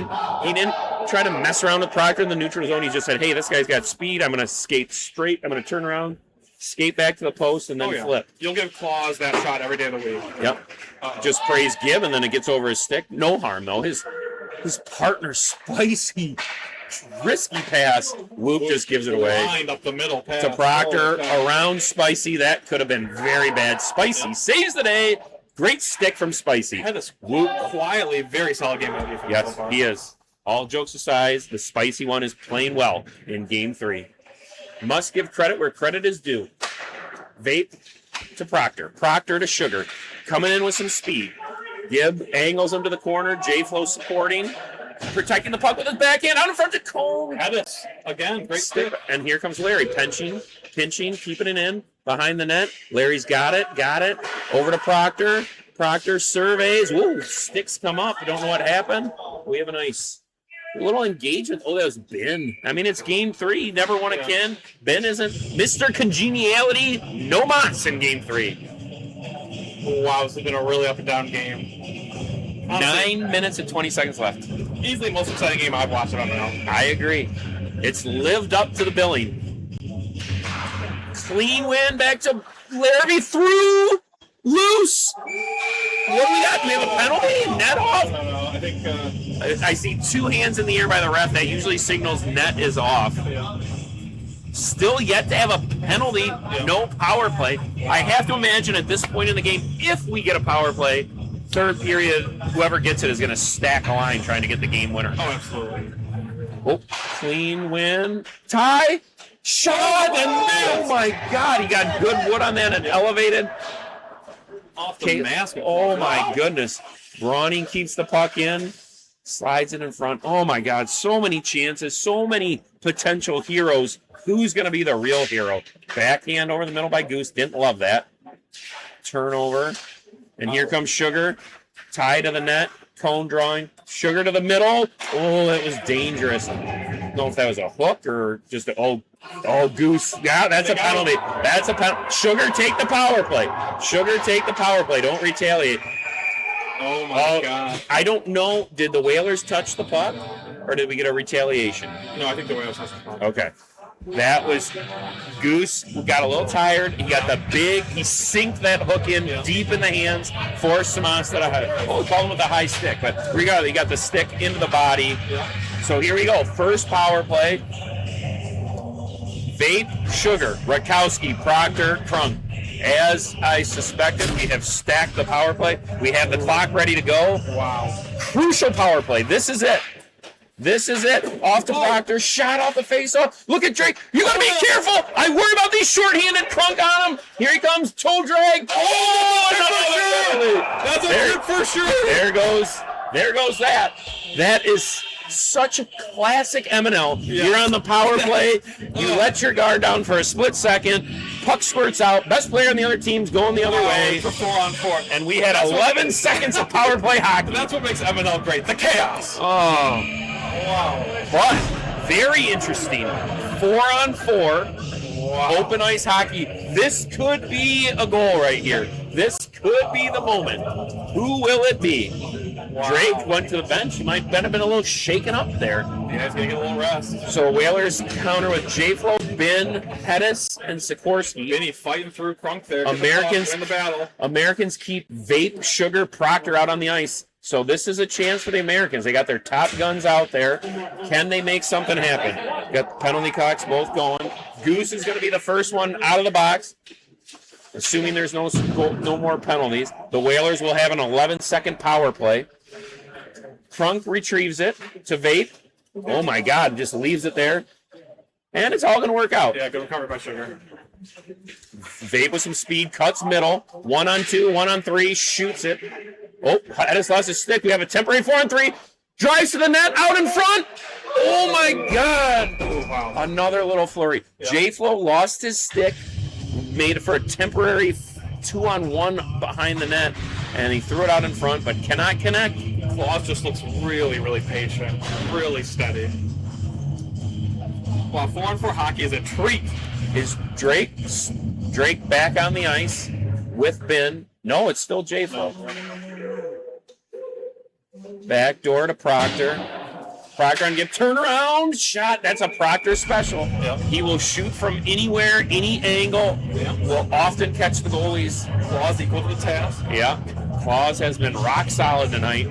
didn't try to mess around with Proctor in the neutral zone. He just said, hey, this guy's got speed. I'm going to skate straight. I'm going to turn around, skate back to the post, and then flip. You'll give Claus that shot every day of the week. Yep. Just praise Gibb, and then it gets over his stick. No harm, though. His partner, Spicy, risky pass. Whoop just gives it away. Lined up the middle pass. To Proctor, around Spicy. That could have been very bad. Spicy saves the day. Great stick from Spicy. Had this Whoop quietly, very solid game of defense. Yes, so far. he is. All jokes aside, the Spicy one is playing well in Game 3. Must give credit where credit is due. Vape to Proctor. Proctor to Sugar. Coming in with some speed. Gibb angles him to the corner. J-Flow supporting. Protecting the puck with his backhand out in front to Cole. Hedis, again, great stick. And here comes Larry, pinching, keeping it in, behind the net. Larry's got it. Over to Proctor. Proctor surveys. Whoa, sticks come up. We don't know what happened. We have a nice little engagement. Oh, that was Ben. I mean, it's Game 3. Never won a Ken. Ben isn't Mr. Congeniality. No mas in Game 3. Wow, this has been a really up and down game. Honestly, 9 minutes and 20 seconds left. Easily the most exciting game I've watched on MNL. I agree. It's lived up to the billing. Clean win back to Larry through. Loose. What do we got? Do we have a penalty? Net off? I don't know. I think... I see two hands in the air by the ref. That usually signals net is off. Yeah. Still yet to have a penalty. Yeah. No power play. I have to imagine at this point in the game, if we get a power play, third period, whoever gets it is going to stack a line trying to get the game winner. Oh, absolutely. Oh, clean win. Tie. Shot. And oh, my God. He got good wood on that and elevated. Off the mask. Oh, my goodness. Brawning keeps the puck in. Slides it in front. Oh, my God. So many chances. So many potential heroes. Who's going to be the real hero? Backhand over the middle by Goose. Didn't love that. Turnover. And here comes Sugar. Tie to the net. Cone drawing. Sugar to the middle. Oh, that was dangerous. know if that was a hook or just oh, Goose. Yeah, that's a penalty. That's a penalty. Sugar, take the power play. Sugar, take the power play. Don't retaliate. Oh, my God. I don't know. Did the Whalers touch the puck, or did we get a retaliation? No, I think the Whalers touched the puck. Okay. That was Goose got a little tired. He got he sinked that hook in deep in the hands, forced Samas to call him with a high stick, but regardless, he got the stick into the body. Yeah. So here we go. First power play. Vape, Sugar, Rakowski, Proctor, Krunk. As I suspected, we have stacked the power play. We have the clock ready to go. Wow. Crucial power play. This is it. This is it. Off to Proctor. Shot off the face-off. Look at Drake. You got to be careful. I worry about these short-handed Krunk on him. Here he comes. Toe drag. Oh, that's a good for sure. There goes that. That is such a classic MNL. Yeah. You're on the power play. You let your guard down for a split second. Puck squirts out. Best player on the other team's going the other way. For 4-on-4. And we had 11 seconds of power play hockey. That's what makes MNL great. The chaos. Oh. Wow. But very interesting. 4-on-4. Wow. Open ice hockey. This could be a goal right here. This could be the moment. Who will it be? Wow. Drake went to the bench. He might have been a little shaken up there. Yeah, he's going to get a little rest. So Whalers counter with J-Flo, Bin, Hedis, and Sikorsky. Vinny fighting through Krunk there. Americans in the battle. Americans keep Vape, Sugar, Proctor out on the ice. So this is a chance for the Americans. They got their top guns out there. Can they make something happen? Got the penalty cocks both going. Goose is going to be the first one out of the box. Assuming there's no more penalties. The Whalers will have an 11-second power play. Krunk retrieves it to Vape. Oh, my God. Just leaves it there. And it's all going to work out. Yeah, good recovery by Sugar. Vape with some speed. Cuts middle. 1-on-2, 1-on-3. Shoots it. Oh, Hedis lost his stick. We have a temporary 4-on-3. Drives to the net. Out in front. Oh, my God. Oh, wow. Another little flurry. Yeah. J-Flo lost his stick. Made it for a temporary 2-on-1 behind the net, and he threw it out in front, but cannot connect. Claus just looks really, really patient, really steady. Wow, 4-on-4 hockey is a treat. Is Drake back on the ice with Ben? No, it's still J-Flo. Back door to Proctor. Proctor on give turnaround shot. That's a Proctor special. Yep. He will shoot from anywhere, any angle. Yep. Will often catch the goalies. Claus equal to the task. Yeah. Claus has been rock solid tonight.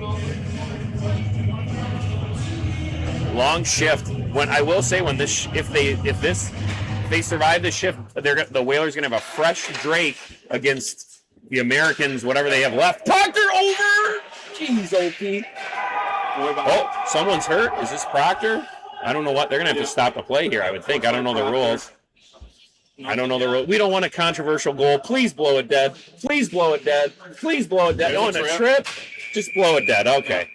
Long shift. When I will say, if they survive the shift, the Whalers gonna have a fresh Drake against the Americans, whatever they have left. Proctor over. Jeez, OP. Oh, someone's hurt. Is this Proctor? I don't know what. They're going to have to stop the play here, I would think. I don't know the rules. I don't know the rules. We don't want a controversial goal. Please blow it dead. Please blow it dead. Please blow it dead. Oh, and a trip? Just blow it dead. Okay.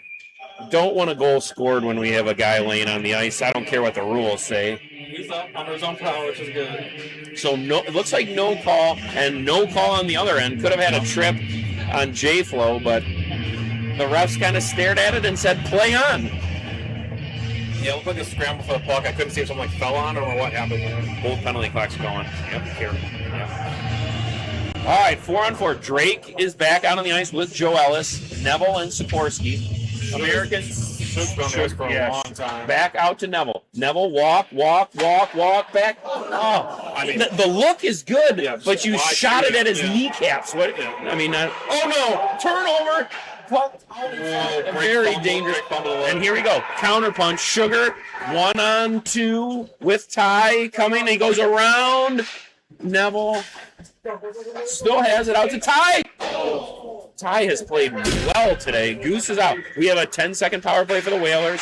Don't want a goal scored when we have a guy laying on the ice. I don't care what the rules say. He's up under his own power, which is good. So it looks like no call, and no call on the other end. Could have had a trip on J-Flo, but the refs kind of stared at it and said, play on. Yeah, it looked like a scramble for the puck. I couldn't see if something fell on or what happened there. Both penalty clocks going. Yep, here. Yep. All right, 4-on-4. Drake is back out on the ice with Joe Ellis, Neville, and Sikorsky. Americans for a long time. Back out to Neville. Neville, walk, back. Oh, I mean, the look is good, but you shot it at his kneecaps. What? I mean, oh no, turnover. Very dangerous. And here we go. Counter punch. Sugar. 1-on-2 with Ty coming. He goes around. Neville still has it out to Ty. Ty has played well today. Goose is out. We have a 10-second power play for the Whalers.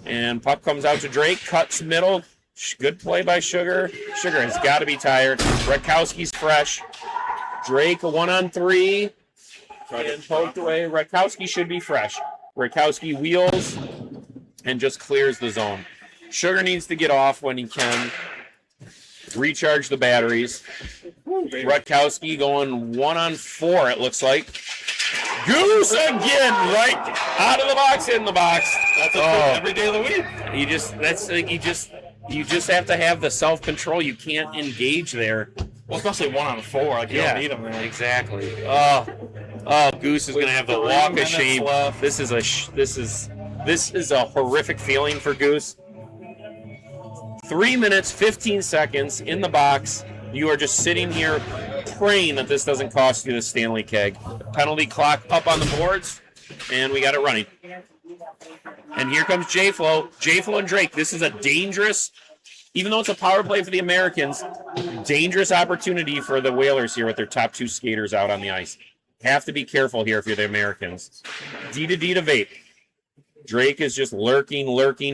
And puck comes out to Drake. Cuts middle. Good play by Sugar. Sugar has got to be tired. Rakowski's fresh. Drake, a 1-on-3. And poked away. Rakowski should be fresh. Rakowski wheels and just clears the zone. Sugar needs to get off when he can. Recharge the batteries. Rutkowski going 1-on-4, it looks like. Goose again, right out of the box, in the box. That's every day of the week. You just have to have the self-control. You can't engage there. Well, especially 1 on 4. Like, you don't need them there. Exactly. Oh, Goose is going to have the walk of shame. This is a horrific feeling for Goose. 3 minutes, 15 seconds in the box. You are just sitting here praying that this doesn't cost you the Stanley keg. Penalty clock up on the boards, and we got it running. And here comes J-Flo. J-Flo and Drake. This is a dangerous, even though it's a power play for the Americans, dangerous opportunity for the Whalers here with their top 2 skaters out on the ice. Have to be careful here if you're the Americans. D to Vape. Drake is just lurking,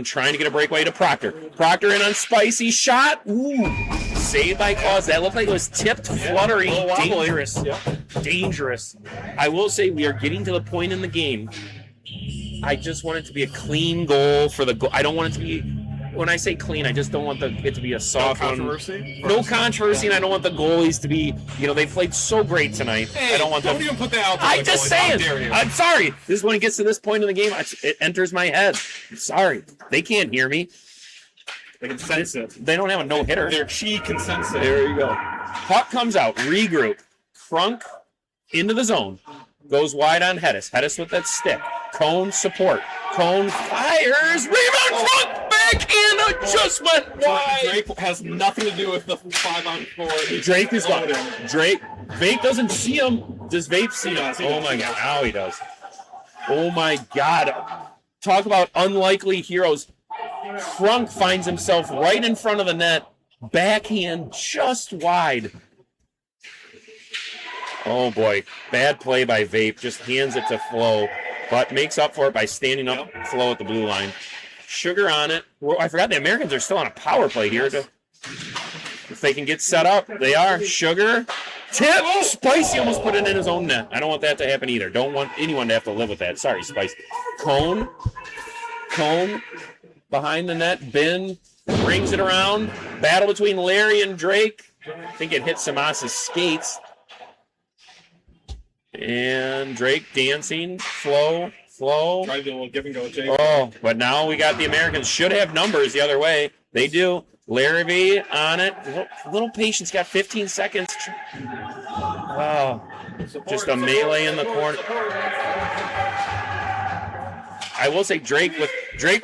trying to get a breakaway to Proctor. Proctor in on Spicy shot. Ooh. Saved by Claus. That looked like it was tipped, fluttering. Dangerous. Dangerous. I will say we are getting to the point in the game. I just want it to be a clean goal for the goal. I don't want it to be, when I say clean, I just don't want it to be a soft one. No controversy, and I don't want the goalies to be, they played so great tonight. Hey, I don't want even put that out there. I'm just saying. I'm sorry. This is when it gets to this point in the game, it enters my head. I'm sorry. They can't hear me. They can sense it. They don't have a no-hitter. Their chi can sense it. There you go. Puck comes out. Regroup. Crunk into the zone. Goes wide on Hedis. Hedis with that stick. Cone support. Cone fires. Rebound. Crunk backhand adjustment. Wide. Drake has nothing to do with the 5 on 4. Drake is gone. Drake. Vape doesn't see him. Does Vape see him? Oh my God. Now he does. Oh my God. Talk about unlikely heroes. Crunk finds himself right in front of the net. Backhand just wide. Oh boy. Bad play by Vape. Just hands it to Flo. But makes up for it by standing up Flo at the blue line. Sugar on it. Well, I forgot the Americans are still on a power play here. If they can get set up, they are. Sugar. Tip. Spicy almost put it in his own net. I don't want that to happen either. Don't want anyone to have to live with that. Sorry, Spice. Cone. Behind the net. Ben brings it around. Battle between Larry and Drake. I think it hit Samasa's skates. And Drake dancing. Flo. Try to do a little give and go, Jake. Oh, but now we got the Americans. Should have numbers the other way. They do. Larrabee on it. Little patience. Got 15 seconds. Oh, just a melee in the corner. I will say Drake with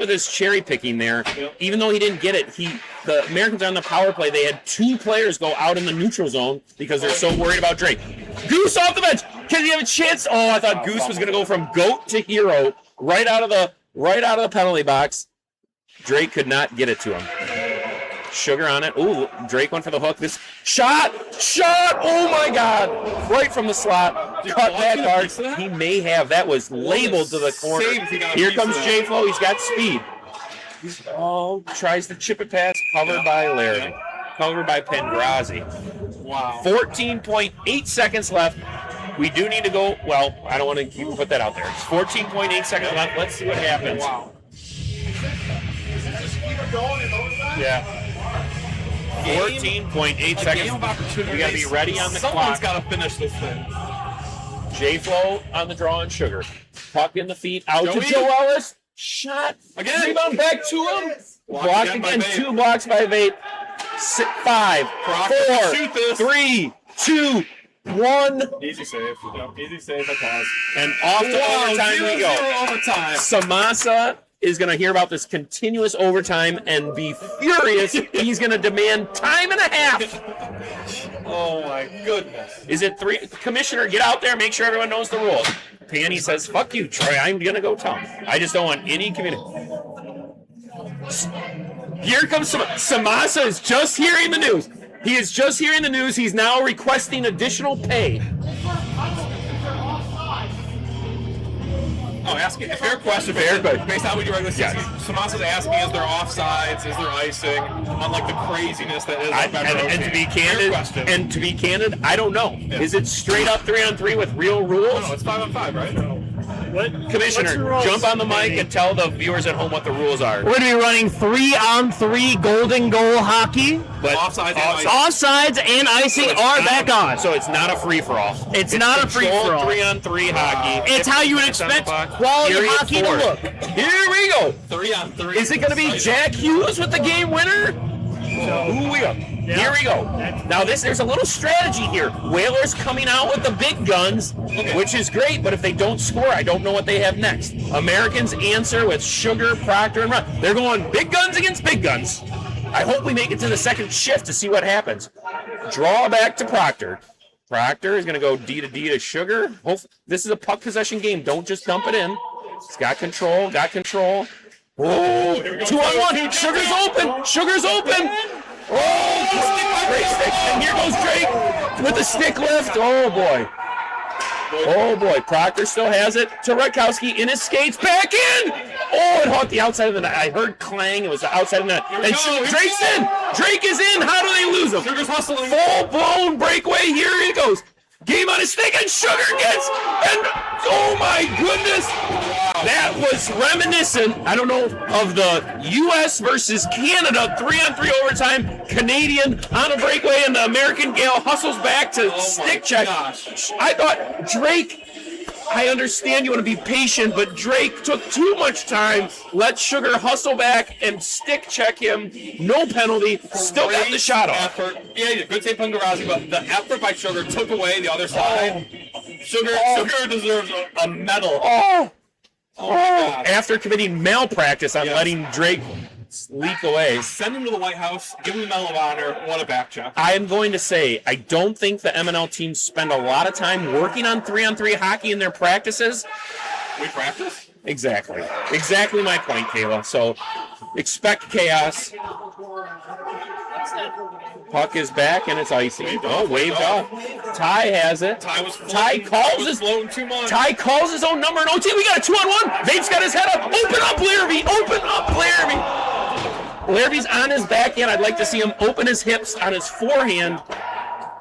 his cherry picking there. Even though he didn't get it, the Americans are on the power play. They had 2 players go out in the neutral zone because they're so worried about Drake. Goose off the bench. Can he have a chance? Oh, I thought Goose was going to go from goat to hero right out of the penalty box. Drake could not get it to him. Sugar on it. Ooh, Drake went for the hook. This shot. Oh my God! Right from the slot. Cut that hard. He may have. That was labeled to the corner. Here comes J-Flo. He's got speed. Tries to chip it past. Covered by Larry. Covered by Pengrazi. Wow. 14.8 seconds left. We do need to go. Well, I don't want to even put that out there. It's 14.8 seconds left. Let's see what happens. Wow. Yeah. 14.8 seconds. We got to be ready on the clock. Someone's got to finish this thing. J-Flo on the draw and Sugar. Puck in the feet. Out to Joe Ellis. Shot. Again. Rebound back to him. Blocked again. 2 blocks by Vape. 5, 4, 3, 2, 1. Easy save. Easy save by Claus. And off to overtime we go. 0-0 overtime. Samasa is going to hear about this continuous overtime and be furious. He's going to demand time and a half. Oh my goodness. Is it 3? Commissioner, get out there. Make sure everyone knows the rules. Panny says, fuck you, Troy. I'm going to go tell him. I just don't want any community. Here comes Samasa is just hearing the news. He is just hearing the news. He's now requesting additional pay. Oh, asking a fair question. Based on what you regularly see. Samasa's asking, is there offsides? Is there icing? Unlike the craziness that is. And to be candid, I don't know. Yeah. Is it straight up 3-on-3 with real rules? No, it's 5-on-5, right? Commissioner, rules? jump on the mic and tell the viewers at home what the rules are. We're going to be running 3-on-3 golden goal hockey. But Offsides and icing are back on. So it's not a free-for-all. It's not a free-for-all. 3-on-3 hockey. It's how you would expect quality Period hockey to 4. look. Here we go. 3-on-3. Is it going to be Jack Hughes with the game winner? Here we go. Here we go. Now there's a little strategy here. Whalers coming out with the big guns, which is great, but if they don't score, I don't know what they have next. Americans answer with Sugar, Proctor, and Run. They're going big guns against big guns. I hope we make it to the second shift to see what happens. Draw back to Proctor. Proctor is going to go D to D to Sugar. This is a puck possession game. Don't just dump it in. He's got control. Oh, 2-on-1. Sugar's open. Sugar's open. Oh, great stick. And here goes Drake with the stick lift. Oh, boy. Oh, boy. Proctor still has it to Rutkowski in his skates. Back in. Oh, it hit the outside of the net. I heard clang. It was the outside of the net. And Drake's in. Drake is in. How do they lose him? Sugar's hustling. Full-blown breakaway. Here he goes. Game on his stick, and Sugar gets, and oh my goodness, that was reminiscent, I don't know, of the U.S. versus Canada 3-on-3 overtime, Canadian on a breakaway, and the American Gale hustles back to stick check. I thought Drake, I understand you want to be patient, but Drake took too much time, let Sugar hustle back and stick check him, no penalty, still got the shot off. Effort. Yeah, good save from Garazi, but the effort by Sugar took away the other side. Sugar deserves a medal. After committing malpractice on letting Drake leak away. Send him to the White House, give him the Medal of Honor, what a back check. I am going to say, I don't think the MNL teams spend a lot of time working on 3-on-3 hockey in their practices. We practice? Exactly. Exactly my point, Keila. So expect chaos. Puck is back and it's icy. Waved off. Ty has it. Ty calls his own number in OT. We got a 2-on-1. Vape's got his head up. Open up, Larrabee. Open up, Larrabee. Larrabee's on his backhand. I'd like to see him open his hips on his forehand,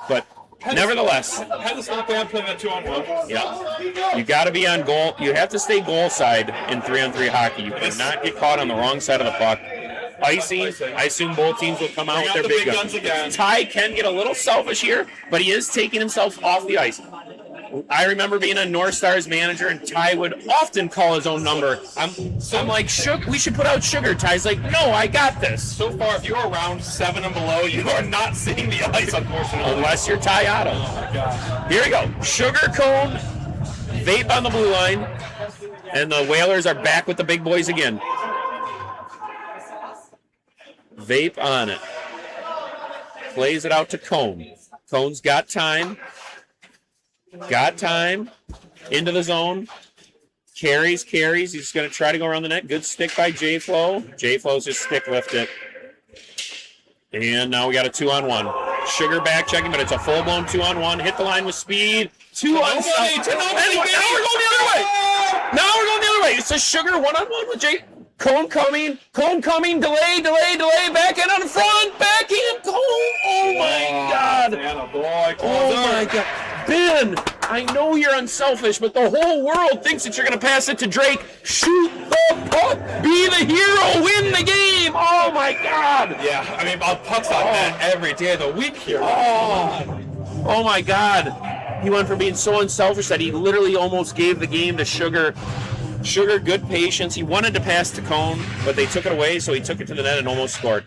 but nevertheless. It's not bad playing that 2-on-1. Yeah. You got to be on goal. You have to stay goal side in 3-on-3 hockey. You cannot get caught on the wrong side of the puck. Icing, I assume both teams will come out with their big guns again. Ty can get a little selfish here, but he is taking himself off the ice. I remember being a North Stars manager, and Ty would often call his own number. I'm like, we should put out Sugar. Ty's like, no, I got this. So far, if you're around 7 and below, you are not seeing the ice, unfortunately. Unless you're Ty Otto. Oh, my God. Here we go. Sugar Cone, Vape on the blue line, and the Whalers are back with the big boys again. Vape on it. Plays it out to Cone. Cone's got time. Into the zone. Carries. He's going to try to go around the net. Good stick by J-Flow. J-Flow's just stick lift it. And now we got a 2-on-1. Sugar back checking, but it's a full-blown 2-on-1. Hit the line with speed. 2-on-1. Now we're going the other way. It's a Sugar 1-on-1 with J. Cone coming, delay, back in on front, back in, Cone, oh my God. Oh my God. Ben, I know you're unselfish, but the whole world thinks that you're going to pass it to Drake. Shoot the puck, be the hero, win the game. Oh my God. Yeah, I mean, pucks on net every day of the week here. Oh my God. He went from being so unselfish that he literally almost gave the game to Sugar. Sugar, good patience. He wanted to pass to Cone, but they took it away, so he took it to the net and almost scored.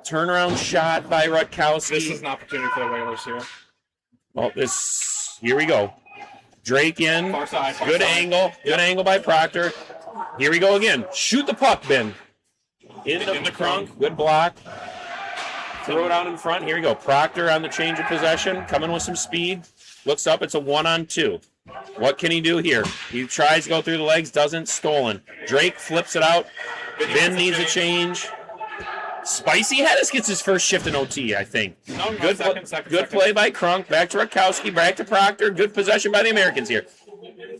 Turnaround shot by Rutkowski. This is an opportunity for the Whalers here. Oh, here we go. Drake in. Far side. Good angle. Good angle by Proctor. Here we go again. Shoot the puck, Ben. In the crunk. Good block. Throw it out in front. Here we go. Proctor on the change of possession. Coming with some speed. Looks up. It's a 1-on-2. What can he do here? He tries to go through the legs, doesn't. Stolen. Drake flips it out. Ben needs a change. Spicy Hedis gets his first shift in OT, I think. Good play by Crunk. Back to Rutkowski. Back to Proctor. Good possession by the Americans here.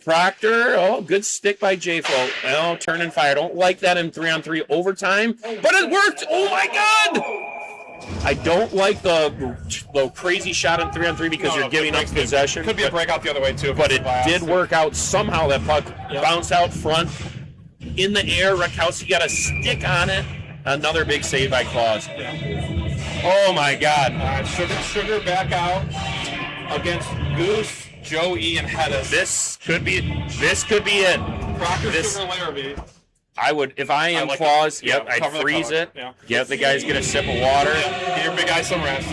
Proctor. Good stick by J-Flow. Turn and fire. Don't like that in 3-on-3 overtime, but it worked. Oh, my God. I don't like the crazy shot on 3-on-3 because you're giving up possession. Could be a breakout the other way too. But it did work out somehow. That puck bounced out front in the air. Rakowski got a stick on it. Another big save by Claus. Oh my God! All right, Sugar back out against Goose, Joey, and Hedis. This could be it. Proctor, This- Sugar, Larrabee. I would, if I am like Claus, it. Yeah, I'd cover the freeze color. it. Yeah. Yep, the guys get a sip of water. Yeah, give your big guy some rest.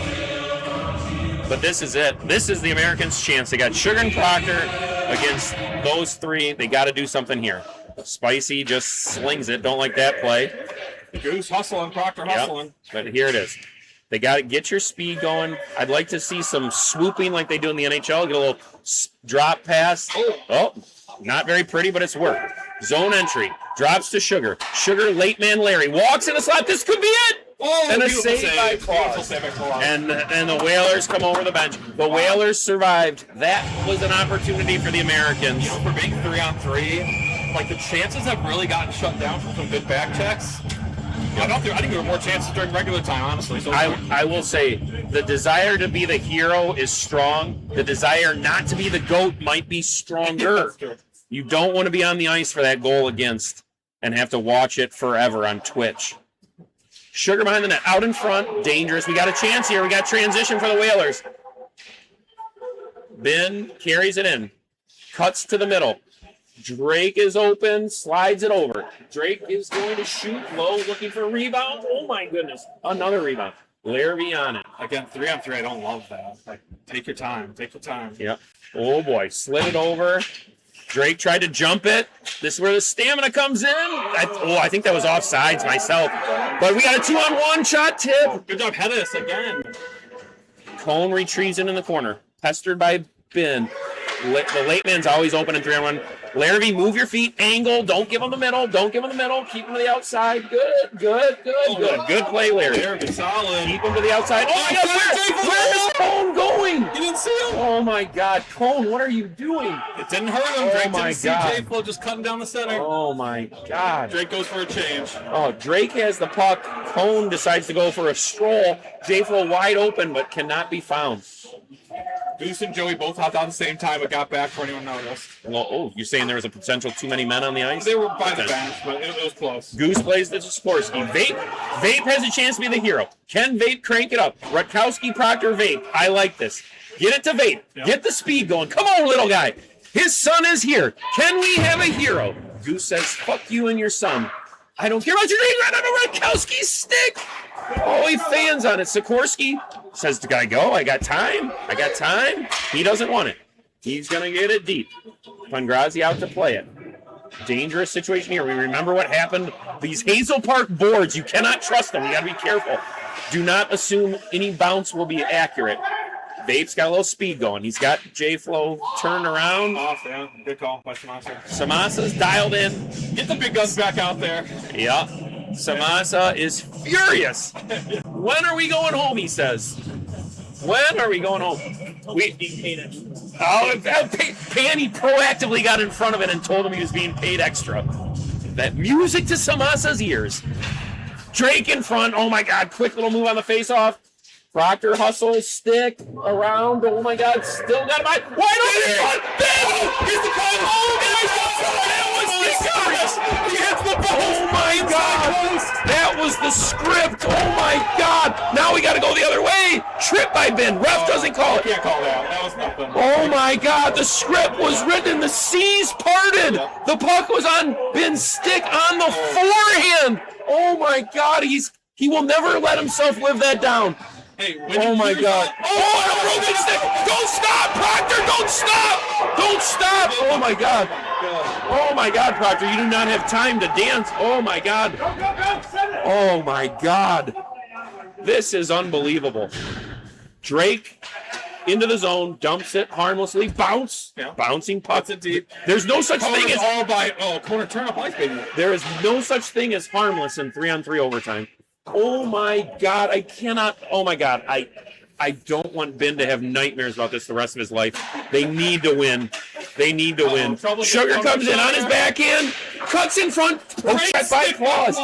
But this is it. This is the Americans' chance. They got Sugar and Proctor against those three. They got to do something here. Spicy just slings it. Don't like that play. Goose hustling, Proctor hustling. Yep. But here it is. They got to get your speed going. I'd like to see some swooping like they do in the NHL. Get a little drop pass. Oh, not very pretty, but it's worked. Zone entry. Drops to Sugar. Sugar, late man Larry. Walks in the slot. This could be it. Oh, And a beautiful save by Claus. Save by Claus. And the Whalers come over the bench. The Whalers survived. That was an opportunity for the Americans. You know, for being 3-on-3, like the chances have really gotten shut down from some good back checks. I think there were more chances during regular time, honestly. So I will say the desire to be the hero is strong. The desire not to be the GOAT might be stronger. That's true. You don't want to be on the ice for that goal against and have to watch it forever on Twitch. Sugar behind the net, out in front, dangerous. We got a chance here. We got transition for the Whalers. Ben carries it in, cuts to the middle. Drake is open, slides it over. Drake is going to shoot low, looking for a rebound. Oh my goodness, another rebound. Larrabee on it. Again, 3-on-3, I don't love that. Like, take your time. Yep. Oh boy, slid it over. Drake tried to jump it. This is where the stamina comes in. I think that was offsides myself. But we got a 2-on-1 shot tip. Good job, Hedis, again. Cone retrieves it in the corner. Pestered by Ben. The late man's always open in 3-on-1. Larrabee, move your feet. Angle. Don't give him the middle. Keep him to the outside. Good play, Larry. Larrabee, solid. Keep him to the outside. Oh my God, where is Cone going? You didn't see him. Oh my God, Cone, what are you doing? It didn't hurt him. Oh Drake my didn't see God. J-Flo just cutting down the center. Oh my God. Drake goes for a change. Oh, Drake has the puck. Cone decides to go for a stroll. J-Flo wide open, but cannot be found. Goose and Joey both hopped out at the same time, but got back before anyone noticed. Well, you're saying there was a potential too many men on the ice? They were by the bench, but it was close. Goose plays to Sikorsky. Vape has a chance to be the hero. Can Vape crank it up? Rutkowski, Proctor, Vape. I like this. Get it to Vape. Yep. Get the speed going. Come on, little guy. His son is here. Can we have a hero? Goose says, fuck you and your son. I don't care about your name. Right on a Rutkowski stick. Oh, he fans on it. Sikorsky says, the guy go. I got time. He doesn't want it. He's going to get it deep. Pangrazi out to play it. Dangerous situation here. We remember what happened. These Hazel Park boards, you cannot trust them. You got to be careful. Do not assume any bounce will be accurate. Vape's got a little speed going. He's got J-Flo turned around. Off, yeah. Good call by Samasa. Samasa's dialed in. Get the big guns back out there. Yeah. Samasa is furious. When are we going home, he says. When are we going home? Panny proactively got in front of it and told him he was being paid extra. That music to Samasa's ears. Drake in front. Oh my God. Quick little move on the face-off. Proctor hustles, stick around. Oh my God. Still got him. Wide open in front. Here's the call. Oh my God. That was the He hits the ball. Oh my God. That was the script. Oh my God. Now we got to go the other way. Trip by Ben. Ref doesn't call it. Can't call that. That was nothing. Oh my God, the script was written, the seas parted. The puck was on Ben's stick on the forehand. Oh my God, he will never let himself live that down. Hey, Oh my God. Oh, and a broken stick. Don't stop, Proctor, don't stop. Don't stop. Oh my God. Oh my God, Proctor, you do not have time to dance. Oh my God. Oh my God. This is unbelievable. Drake into the zone, dumps it harmlessly, bouncing puck. Puts it deep. There's no such thing as corner turn up ice, baby. there is no such thing as harmless in 3-on-3 overtime. Oh my God, I cannot. Oh my God, I don't want Ben to have nightmares about this the rest of his life. They need to win. They need to win. trouble Sugar getting comes in on on his backhand. cuts in front. Oh, check by Claus.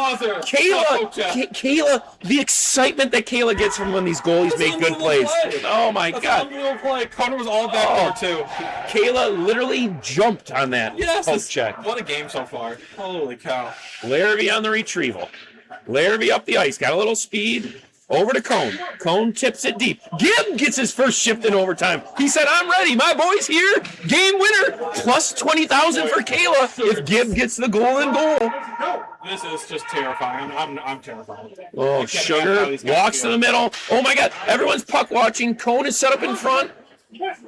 Keila, the excitement that Keila gets from when these goalies make good plays. Oh my God. Unbelievable play. Connor was all back there too. Keila literally jumped on that. Yes. Check. What a game so far. Holy cow. Larrabee on the retrieval. Larrabee up the ice. Got a little speed. Over to Cone. Cone tips it deep. Gibb gets his first shift in overtime. He said, I'm ready. My boy's here. Game winner. Plus 20,000 for Keila if Gibb gets the golden goal. This is just terrifying. I'm terrified. Oh, Sugar walks to the middle. Oh, my God. Everyone's puck watching. Cone is set up in front.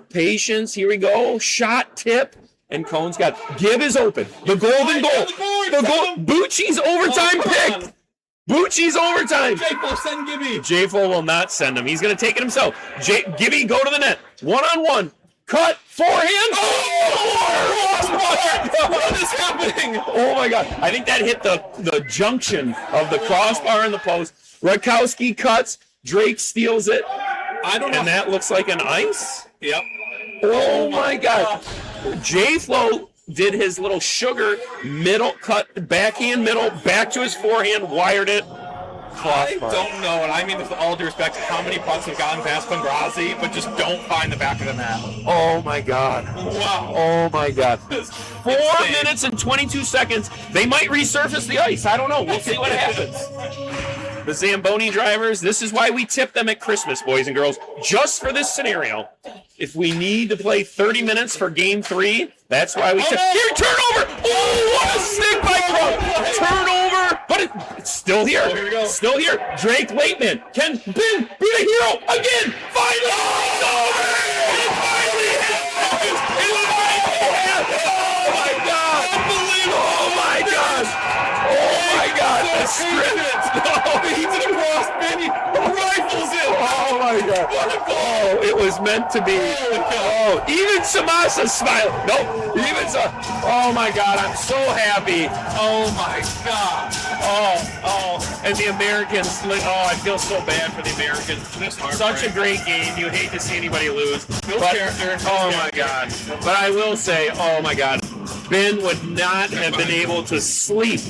Patience. Here we go. Shot, tip. And Cone's got. Gibb is open. The golden goal. The goal. Bucci's overtime pick. Bucci's overtime. J-Fo, send Gibby. J-Fo will not send him. He's going to take it himself. Gibby, go to the net. One-on-one. Cut. Forehand. Oh! What is happening? Oh, my God. I think that hit the junction of the crossbar and the post. Rakowski cuts. Drake steals it. I don't know. And that looks like an ice? Yep. Oh, my God. J-Flo did his little Sugar middle cut, backhand middle, back to his forehand, wired it. I don't know, and I mean with all due respect, how many pucks have gotten past Pengrazi, but just don't find the back of the net. Oh my God. Wow. Oh my God. 4 minutes and 22 seconds. They might resurface the ice. I don't know. We'll see what happens. The Zamboni drivers, this is why we tip them at Christmas, boys and girls. Just for this scenario. If we need to play 30 minutes for game 3, that's why we tip. Here, turnover! Oh, what a stick by Crow! Turnover! But it's still here. Here we go. Still here. Drake Waitman. Can Ben be the hero again? Finally! It's over! It finally happened! It finally happened! Oh my God! Unbelievable! Oh my gosh! Oh my God! The script! He's in a cross, Benny rifles it! Oh my God! What a goal! Oh, it was meant to be. Oh, even Samasa smiled. Nope, even so. Oh my God, I'm so happy. Oh my God! And the Americans. Oh, I feel so bad for the Americans. Such a great game. You hate to see anybody lose. Character. Oh my God! But I will say, oh my God, Ben would not have been able to sleep.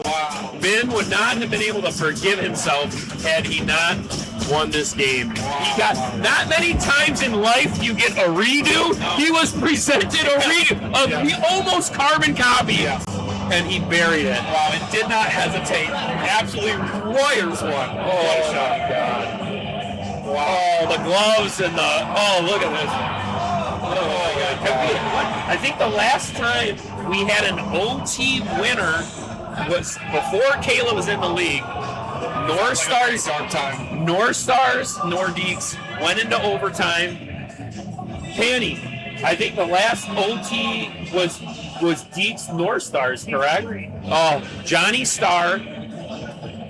Wow. Ben would not have been able to forgive himself had he not won this game. He got not many times in life you get a redo. He was presented a redo, the almost carbon copy, and he buried it. Wow, it did not hesitate. Absolutely royers one. Oh my God! Wow, the gloves and look at this. Oh my God! I think the last time we had an OT winner was before Keila was in the league. North Stars, Nordiques went into overtime. Penny, I think the last OT was Deeks North Stars, correct? Oh, Johnny Starr,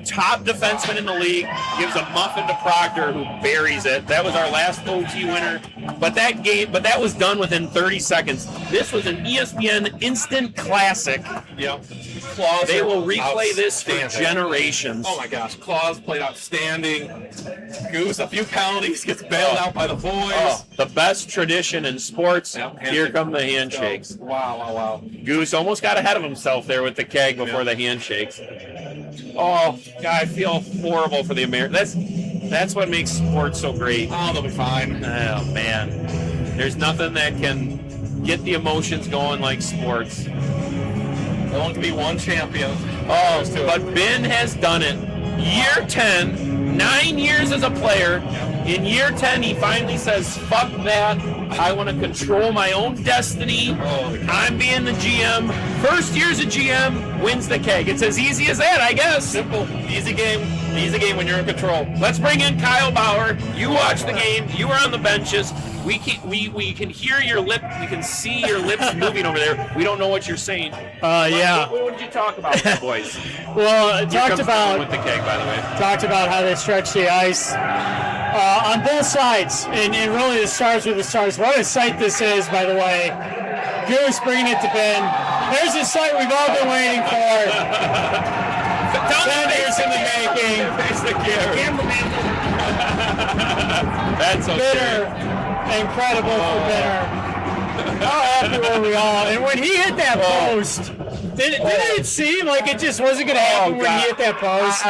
top defenseman in the league, gives a muffin to Proctor, who buries it. That was our last OT winner. But that was done within 30 seconds. This was an ESPN instant classic. Yep. They will replay this for generations. Oh my gosh, Claus played outstanding. Goose, a few penalties, gets bailed out by the boys. Oh, the best tradition in sports. Here come the handshakes. Wow. Goose almost got ahead of himself there with the keg before the handshakes. Oh, God, I feel horrible for the Americans. That's what makes sports so great. Oh, they'll be fine. Oh, man. There's nothing that can get the emotions going like sports. There won't be one champion. Oh, but Ben has done it. Year 10, 9 years as a player. In year 10, he finally says, fuck that. I want to control my own destiny. I'm being the GM. First year as a GM, wins the keg. It's as easy as that, I guess. Simple. Easy game. Easy game when you're in control. Let's bring in Kyle Bauer. You watch the game. You were on the benches. We can hear your lip. We can see your lips moving over there. We don't know what you're saying. Yeah. What did you talk about, boys? Well, talked about with the keg, by the way. Talked about how they stretch the ice on both sides, and really the Stars with the Stars. What a sight this is, by the way. Goose bringing it to Ben. There's a sight we've all been waiting for. 10 years in the making. Face the camera. That's okay. Bitter. Incredible for Bitter. How happy were we all? And when he hit that post, Did it seem like it just wasn't going to happen when he hit that post?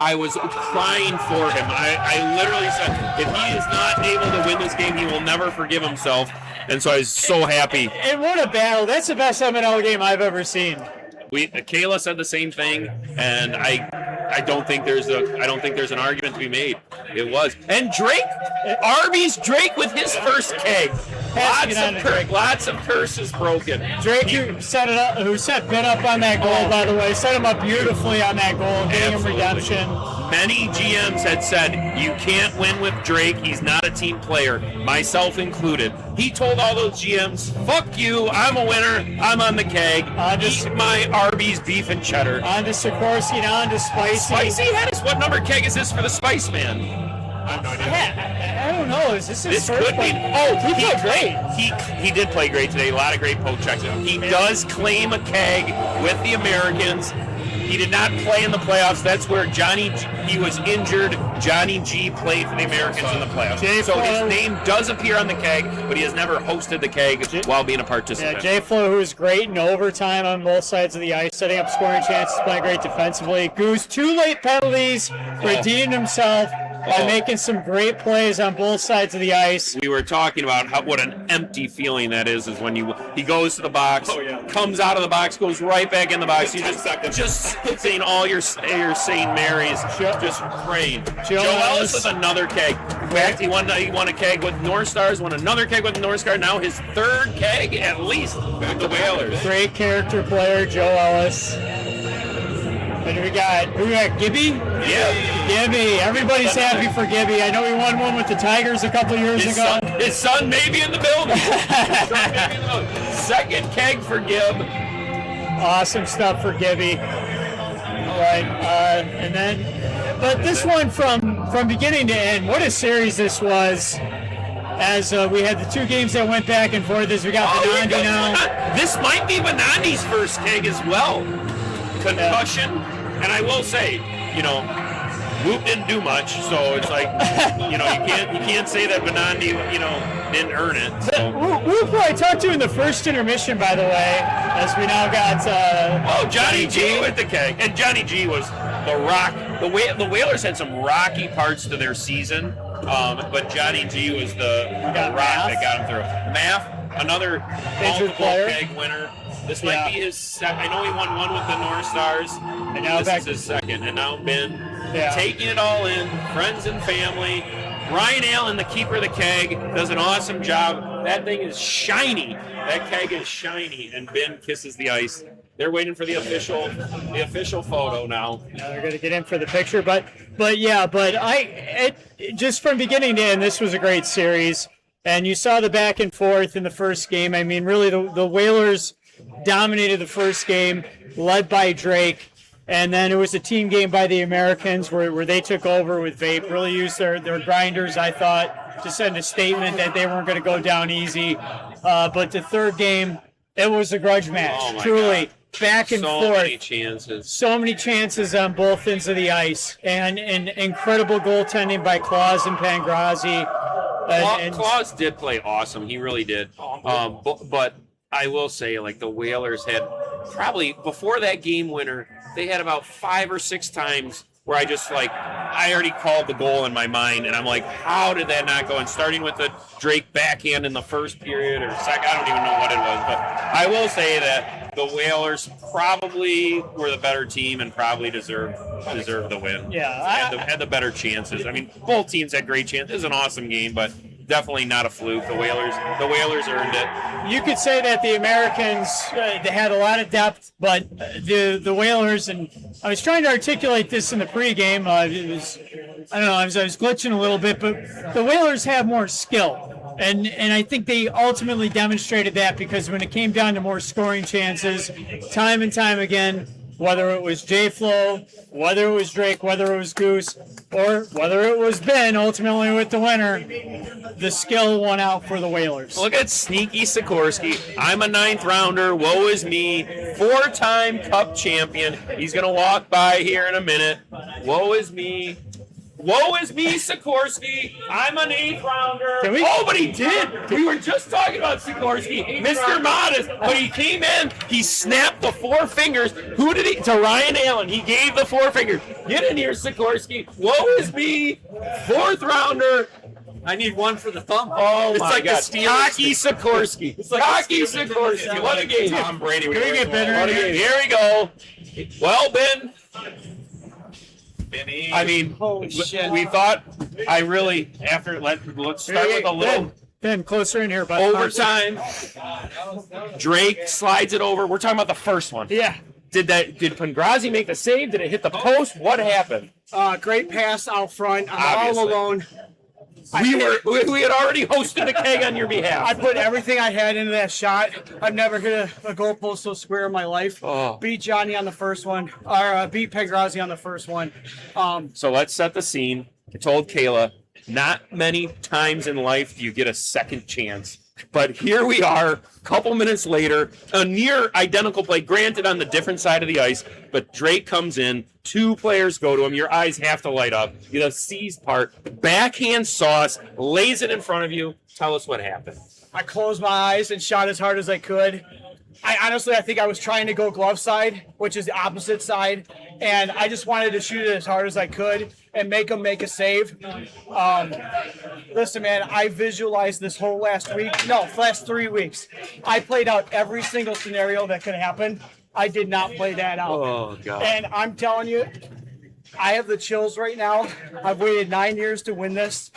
I was crying for him. I literally said, if he is not able to win this game, he will never forgive himself. And so I was so happy. And what a battle. That's the best MNL game I've ever seen. Keila said the same thing, and I don't think there's an argument to be made. It was. And Drake, Arby's Drake with his first keg. Lots of curses broken. Drake, who set Ben up on that goal, by the way, set him up beautifully on that goal, getting him redemption. Many GMs had said, you can't win with Drake. He's not a team player, myself included. He told all those GMs, fuck you, I'm a winner, I'm on the keg. Eat my Arby's beef and cheddar. On to Sikorsky, now on to Spicy. Spicy Hennis, what number keg is this for the Spice Man? I have no idea. I don't know. Is this his this first could be. Oh, he played great. He did play great today. A lot of great poke checks. He does claim a keg with the Americans. He did not play in the playoffs. That's where he was injured. Johnny G played for the Americans in the playoffs. So his name does appear on the keg, but he has never hosted the keg while being a participant. Yeah, J-Flo, who was great in overtime on both sides of the ice, setting up scoring chances, playing great defensively. Goose, 2 late penalties, redeemed himself by making some great plays on both sides of the ice. We were talking about what an empty feeling that is when he goes to the box, comes out of the box, goes right back in the box. He just saying all your St. Mary's, just praying. Joe Ellis with another keg. In fact, he won a keg with North Stars, won another keg with North Star. Now his 3rd keg at least with the Whalers. Great character player, Joe Ellis. And who we got, Gibby? Yeah. Gibby. Everybody's happy for Gibby. I know he won one with the Tigers a couple years ago. His son may be in the building. 2nd keg for Gib. Awesome stuff for Gibby. All right. And then, but this one from beginning to end, what a series this was. As we had the 2 games that went back and forth, as we got Benandi now. This might be Benandi's first keg as well. Concussion, and I will say, Whoop didn't do much, so it's like, you can't say that Benandi, didn't earn it. So. Whoop, I talked to in the first intermission, by the way, as we now got. Johnny G with the keg, and Johnny G was the rock. The Whalers had some rocky parts to their season, but Johnny G was the rock that got him through. Math, another multiple keg winner. This might be his second. I know he won one with the North Stars, and now this is his second. And now Ben taking it all in, friends and family. Ryan Allen, the keeper of the keg, does an awesome job. That thing is shiny. That keg is shiny, and Ben kisses the ice. They're waiting for the official photo now. They're going to get in for the picture, but just from beginning to end, this was a great series. And you saw the back and forth in the first game. I mean, really, the Whalers dominated the first game, led by Drake, and then it was a team game by the Americans where they took over with Vape, really used their grinders, I thought, to send a statement that they weren't going to go down easy. But the third game, it was a grudge match, truly. God. Back and forth. So many chances on both ends of the ice, and incredible goaltending by Claus and Pangrazi. Claus did play awesome. He really did. But I will say, the Whalers had probably, before that game winner, they had about 5 or 6 times where I already called the goal in my mind, and I'm like, how did that not go? And starting with the Drake backhand in the first period or second, I don't even know what it was. But I will say that the Whalers probably were the better team and probably deserved the win. Yeah. Had the better chances. I mean, both teams had great chances. It was an awesome game, but definitely not a fluke. The Whalers earned it. You could say that the Americans they had a lot of depth, but the Whalers, and I was trying to articulate this in the pregame. I was glitching a little bit, but the Whalers have more skill. And I think they ultimately demonstrated that, because when it came down to more scoring chances, time and time again, whether it was J-Flo, whether it was Drake, whether it was Goose, or whether it was Ben ultimately with the winner, the skill won out for the Whalers. Look at sneaky Sikorsky. I'm a 9th rounder. Woe is me. 4-time Cup champion. He's going to walk by here in a minute. Woe is me. Woe is me, Sikorsky. I'm an 8th rounder. Can we- Oh, but he did. We were just talking about Sikorsky. Mr. Modest. But he came in, he snapped the 4 fingers. Who did he? To Ryan Allen. He gave the 4 fingers. Get in here, Sikorsky. Woe is me. 4th rounder. I need one for the thumb. Oh, it's my like God. the Steelers. Cocky Sikorsky. It's like Cocky the Steelers. Sikorsky. What a game. Tom Brady. Can we get better What a in here? game. Here we go. Well, Ben. Benny. I mean, Holy shit. we thought let's start with a little Ben, closer in here, but overtime. Drake slides it over. We're talking about the first one. Yeah. Did Pangrazi make the save? Did it hit the post? What happened? Great pass out front. I'm Obviously. all alone. We had already hosted a keg on your behalf. I put everything I had into that shot. I've never hit a goalpost so square in my life. Oh. Beat Johnny on the first one, or beat Pangrazi on the first one. So let's set the scene. I told Keila, not many times in life do you get a second chance. But here we are, a couple minutes later, a near identical play, granted on the different side of the ice, but Drake comes in, 2 players go to him, your eyes have to light up. The seized part, backhand sauce, lays it in front of you. Tell us what happened. I closed my eyes and shot as hard as I could. I think I was trying to go glove side, which is the opposite side, and I just wanted to shoot it as hard as I could and make them make a save. Listen, man, I visualized this whole last 3 weeks. I played out every single scenario that could happen. I did not play that out. Oh, God. And I'm telling you, I have the chills right now. I've waited 9 years to win this.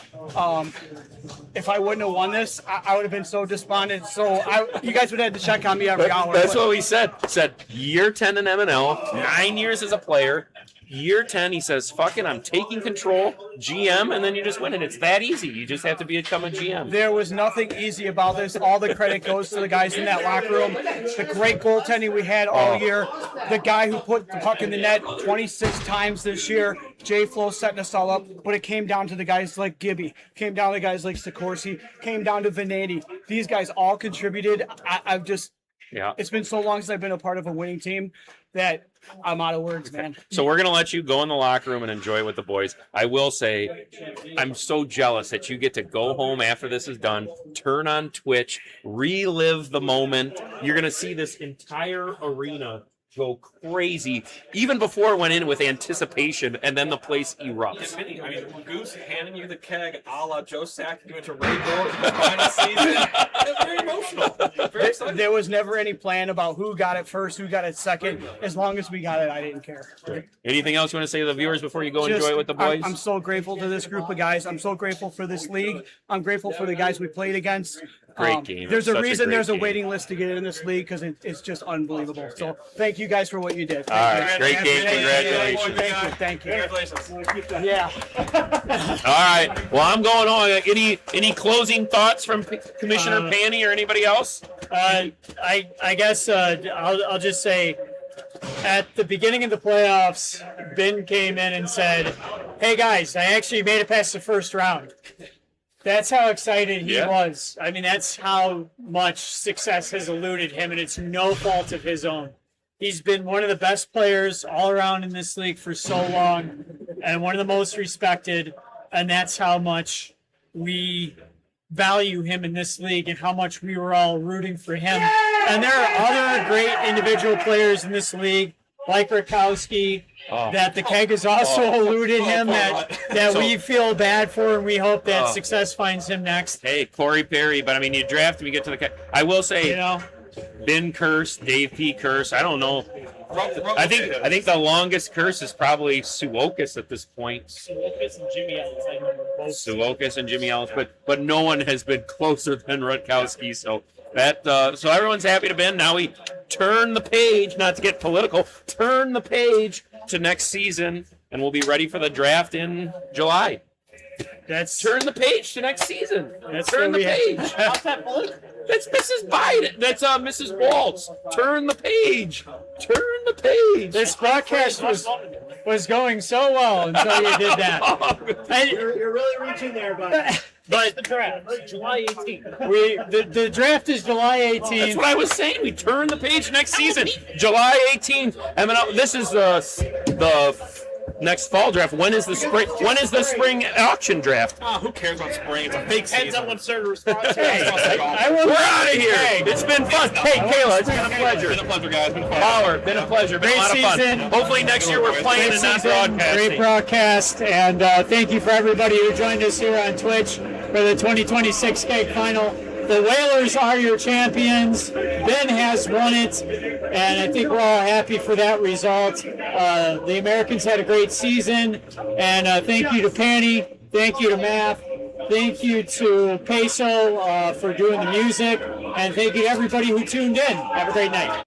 If I wouldn't have won this, I would have been so despondent. So you guys would have had to check on me every hour. That's what we said. Said year 10 in MNL, 9 years as a player. Year 10, he says, fuck it, I'm taking control, GM, and then you just win it. It's that easy. You just have to become a GM. There was nothing easy about this. All the credit goes to the guys in that locker room. The great goaltending we had all year. The guy who put the puck in the net 26 times this year. Jay Flo setting us all up. But it came down to the guys like Gibby. Came down to guys like Sikorsky. Came down to Veneti. These guys all contributed. Yeah. It's been so long since I've been a part of a winning team that I'm out of words, man. So we're going to let you go in the locker room and enjoy it with the boys. I will say, I'm so jealous that you get to go home after this is done, turn on Twitch, relive the moment. You're going to see this entire arena go crazy, even before it went in with anticipation, and then the place erupts. I mean, Goose handing you the keg a la Joe sacking you into Ray Gold in the final season. It's very emotional. Very exciting. There was never any plan about who got it first, who got it second. As long as we got it, I didn't care. Anything else you want to say to the viewers before you go Just- enjoy it with the boys? I'm so grateful to this group of guys. I'm so grateful for this league. I'm grateful for the guys we played against. Great game. There's Such a a reason great there's a game. waiting list to get in this league because it's just unbelievable. So thank you guys for what you did. All right, great game. Congratulations. Thank you. Congratulations. Yeah. All right. Well, I'm going on. Any closing thoughts from Commissioner Panny or anybody else? I guess I'll just say at the beginning of the playoffs, Ben came in and said, "Hey guys, I actually made it past the first round." That's how excited he was. I mean, that's how much success has eluded him, and it's no fault of his own. He's been one of the best players all around in this league for so long, and one of the most respected, and that's how much we value him in this league and how much we were all rooting for him. And there are other great individual players in this league, like Rakowski, that the keg has also eluded him, that we feel bad for, and we hope that success finds him next. Hey, Corey Perry, but I mean, you draft him, you get to the. I will say, Ben curse, Dave P curse. I don't know. I think the longest curse is probably Suokas at this point. Suokas and Jimmy Ellis, I know both. Suokas and Jimmy Ellis, but no one has been closer than Rutkowski. So that so everyone's happy to Ben. Now we turn the page, not to get political, turn the page to next season, and we'll be ready for the draft in July. Turn the page to next season. Turn the page. How's that political? That's Mrs. Biden. That's Mrs. Waltz. Turn the page. Turn the page. This broadcast was going so well until you did that. And You're really reaching there, but the draft, July 18th. the draft is July 18th. That's what I was saying. We turn the page next season, July 18th. MNL. This is the next fall draft. When is the spring? When is the spring auction draft? Who cares about spring? It's a fake Depends season. on when certain response. We're We're out of here. It's been fun. Hey, Keila, it's been a pleasure. It's been a pleasure, guys. Been fun. Bauer, been a pleasure. Been a lot of fun. season. Hopefully next year we're playing and not broadcasting. Great broadcast, and thank you for everybody who joined us here on Twitch for the 2026 Cake Final. The Whalers are your champions. Ben has won it, and I think we're all happy for that result. The Americans had a great season, and thank you to Penny, thank you to Math, thank you to Peso for doing the music, and thank you to everybody who tuned in. Have a great night.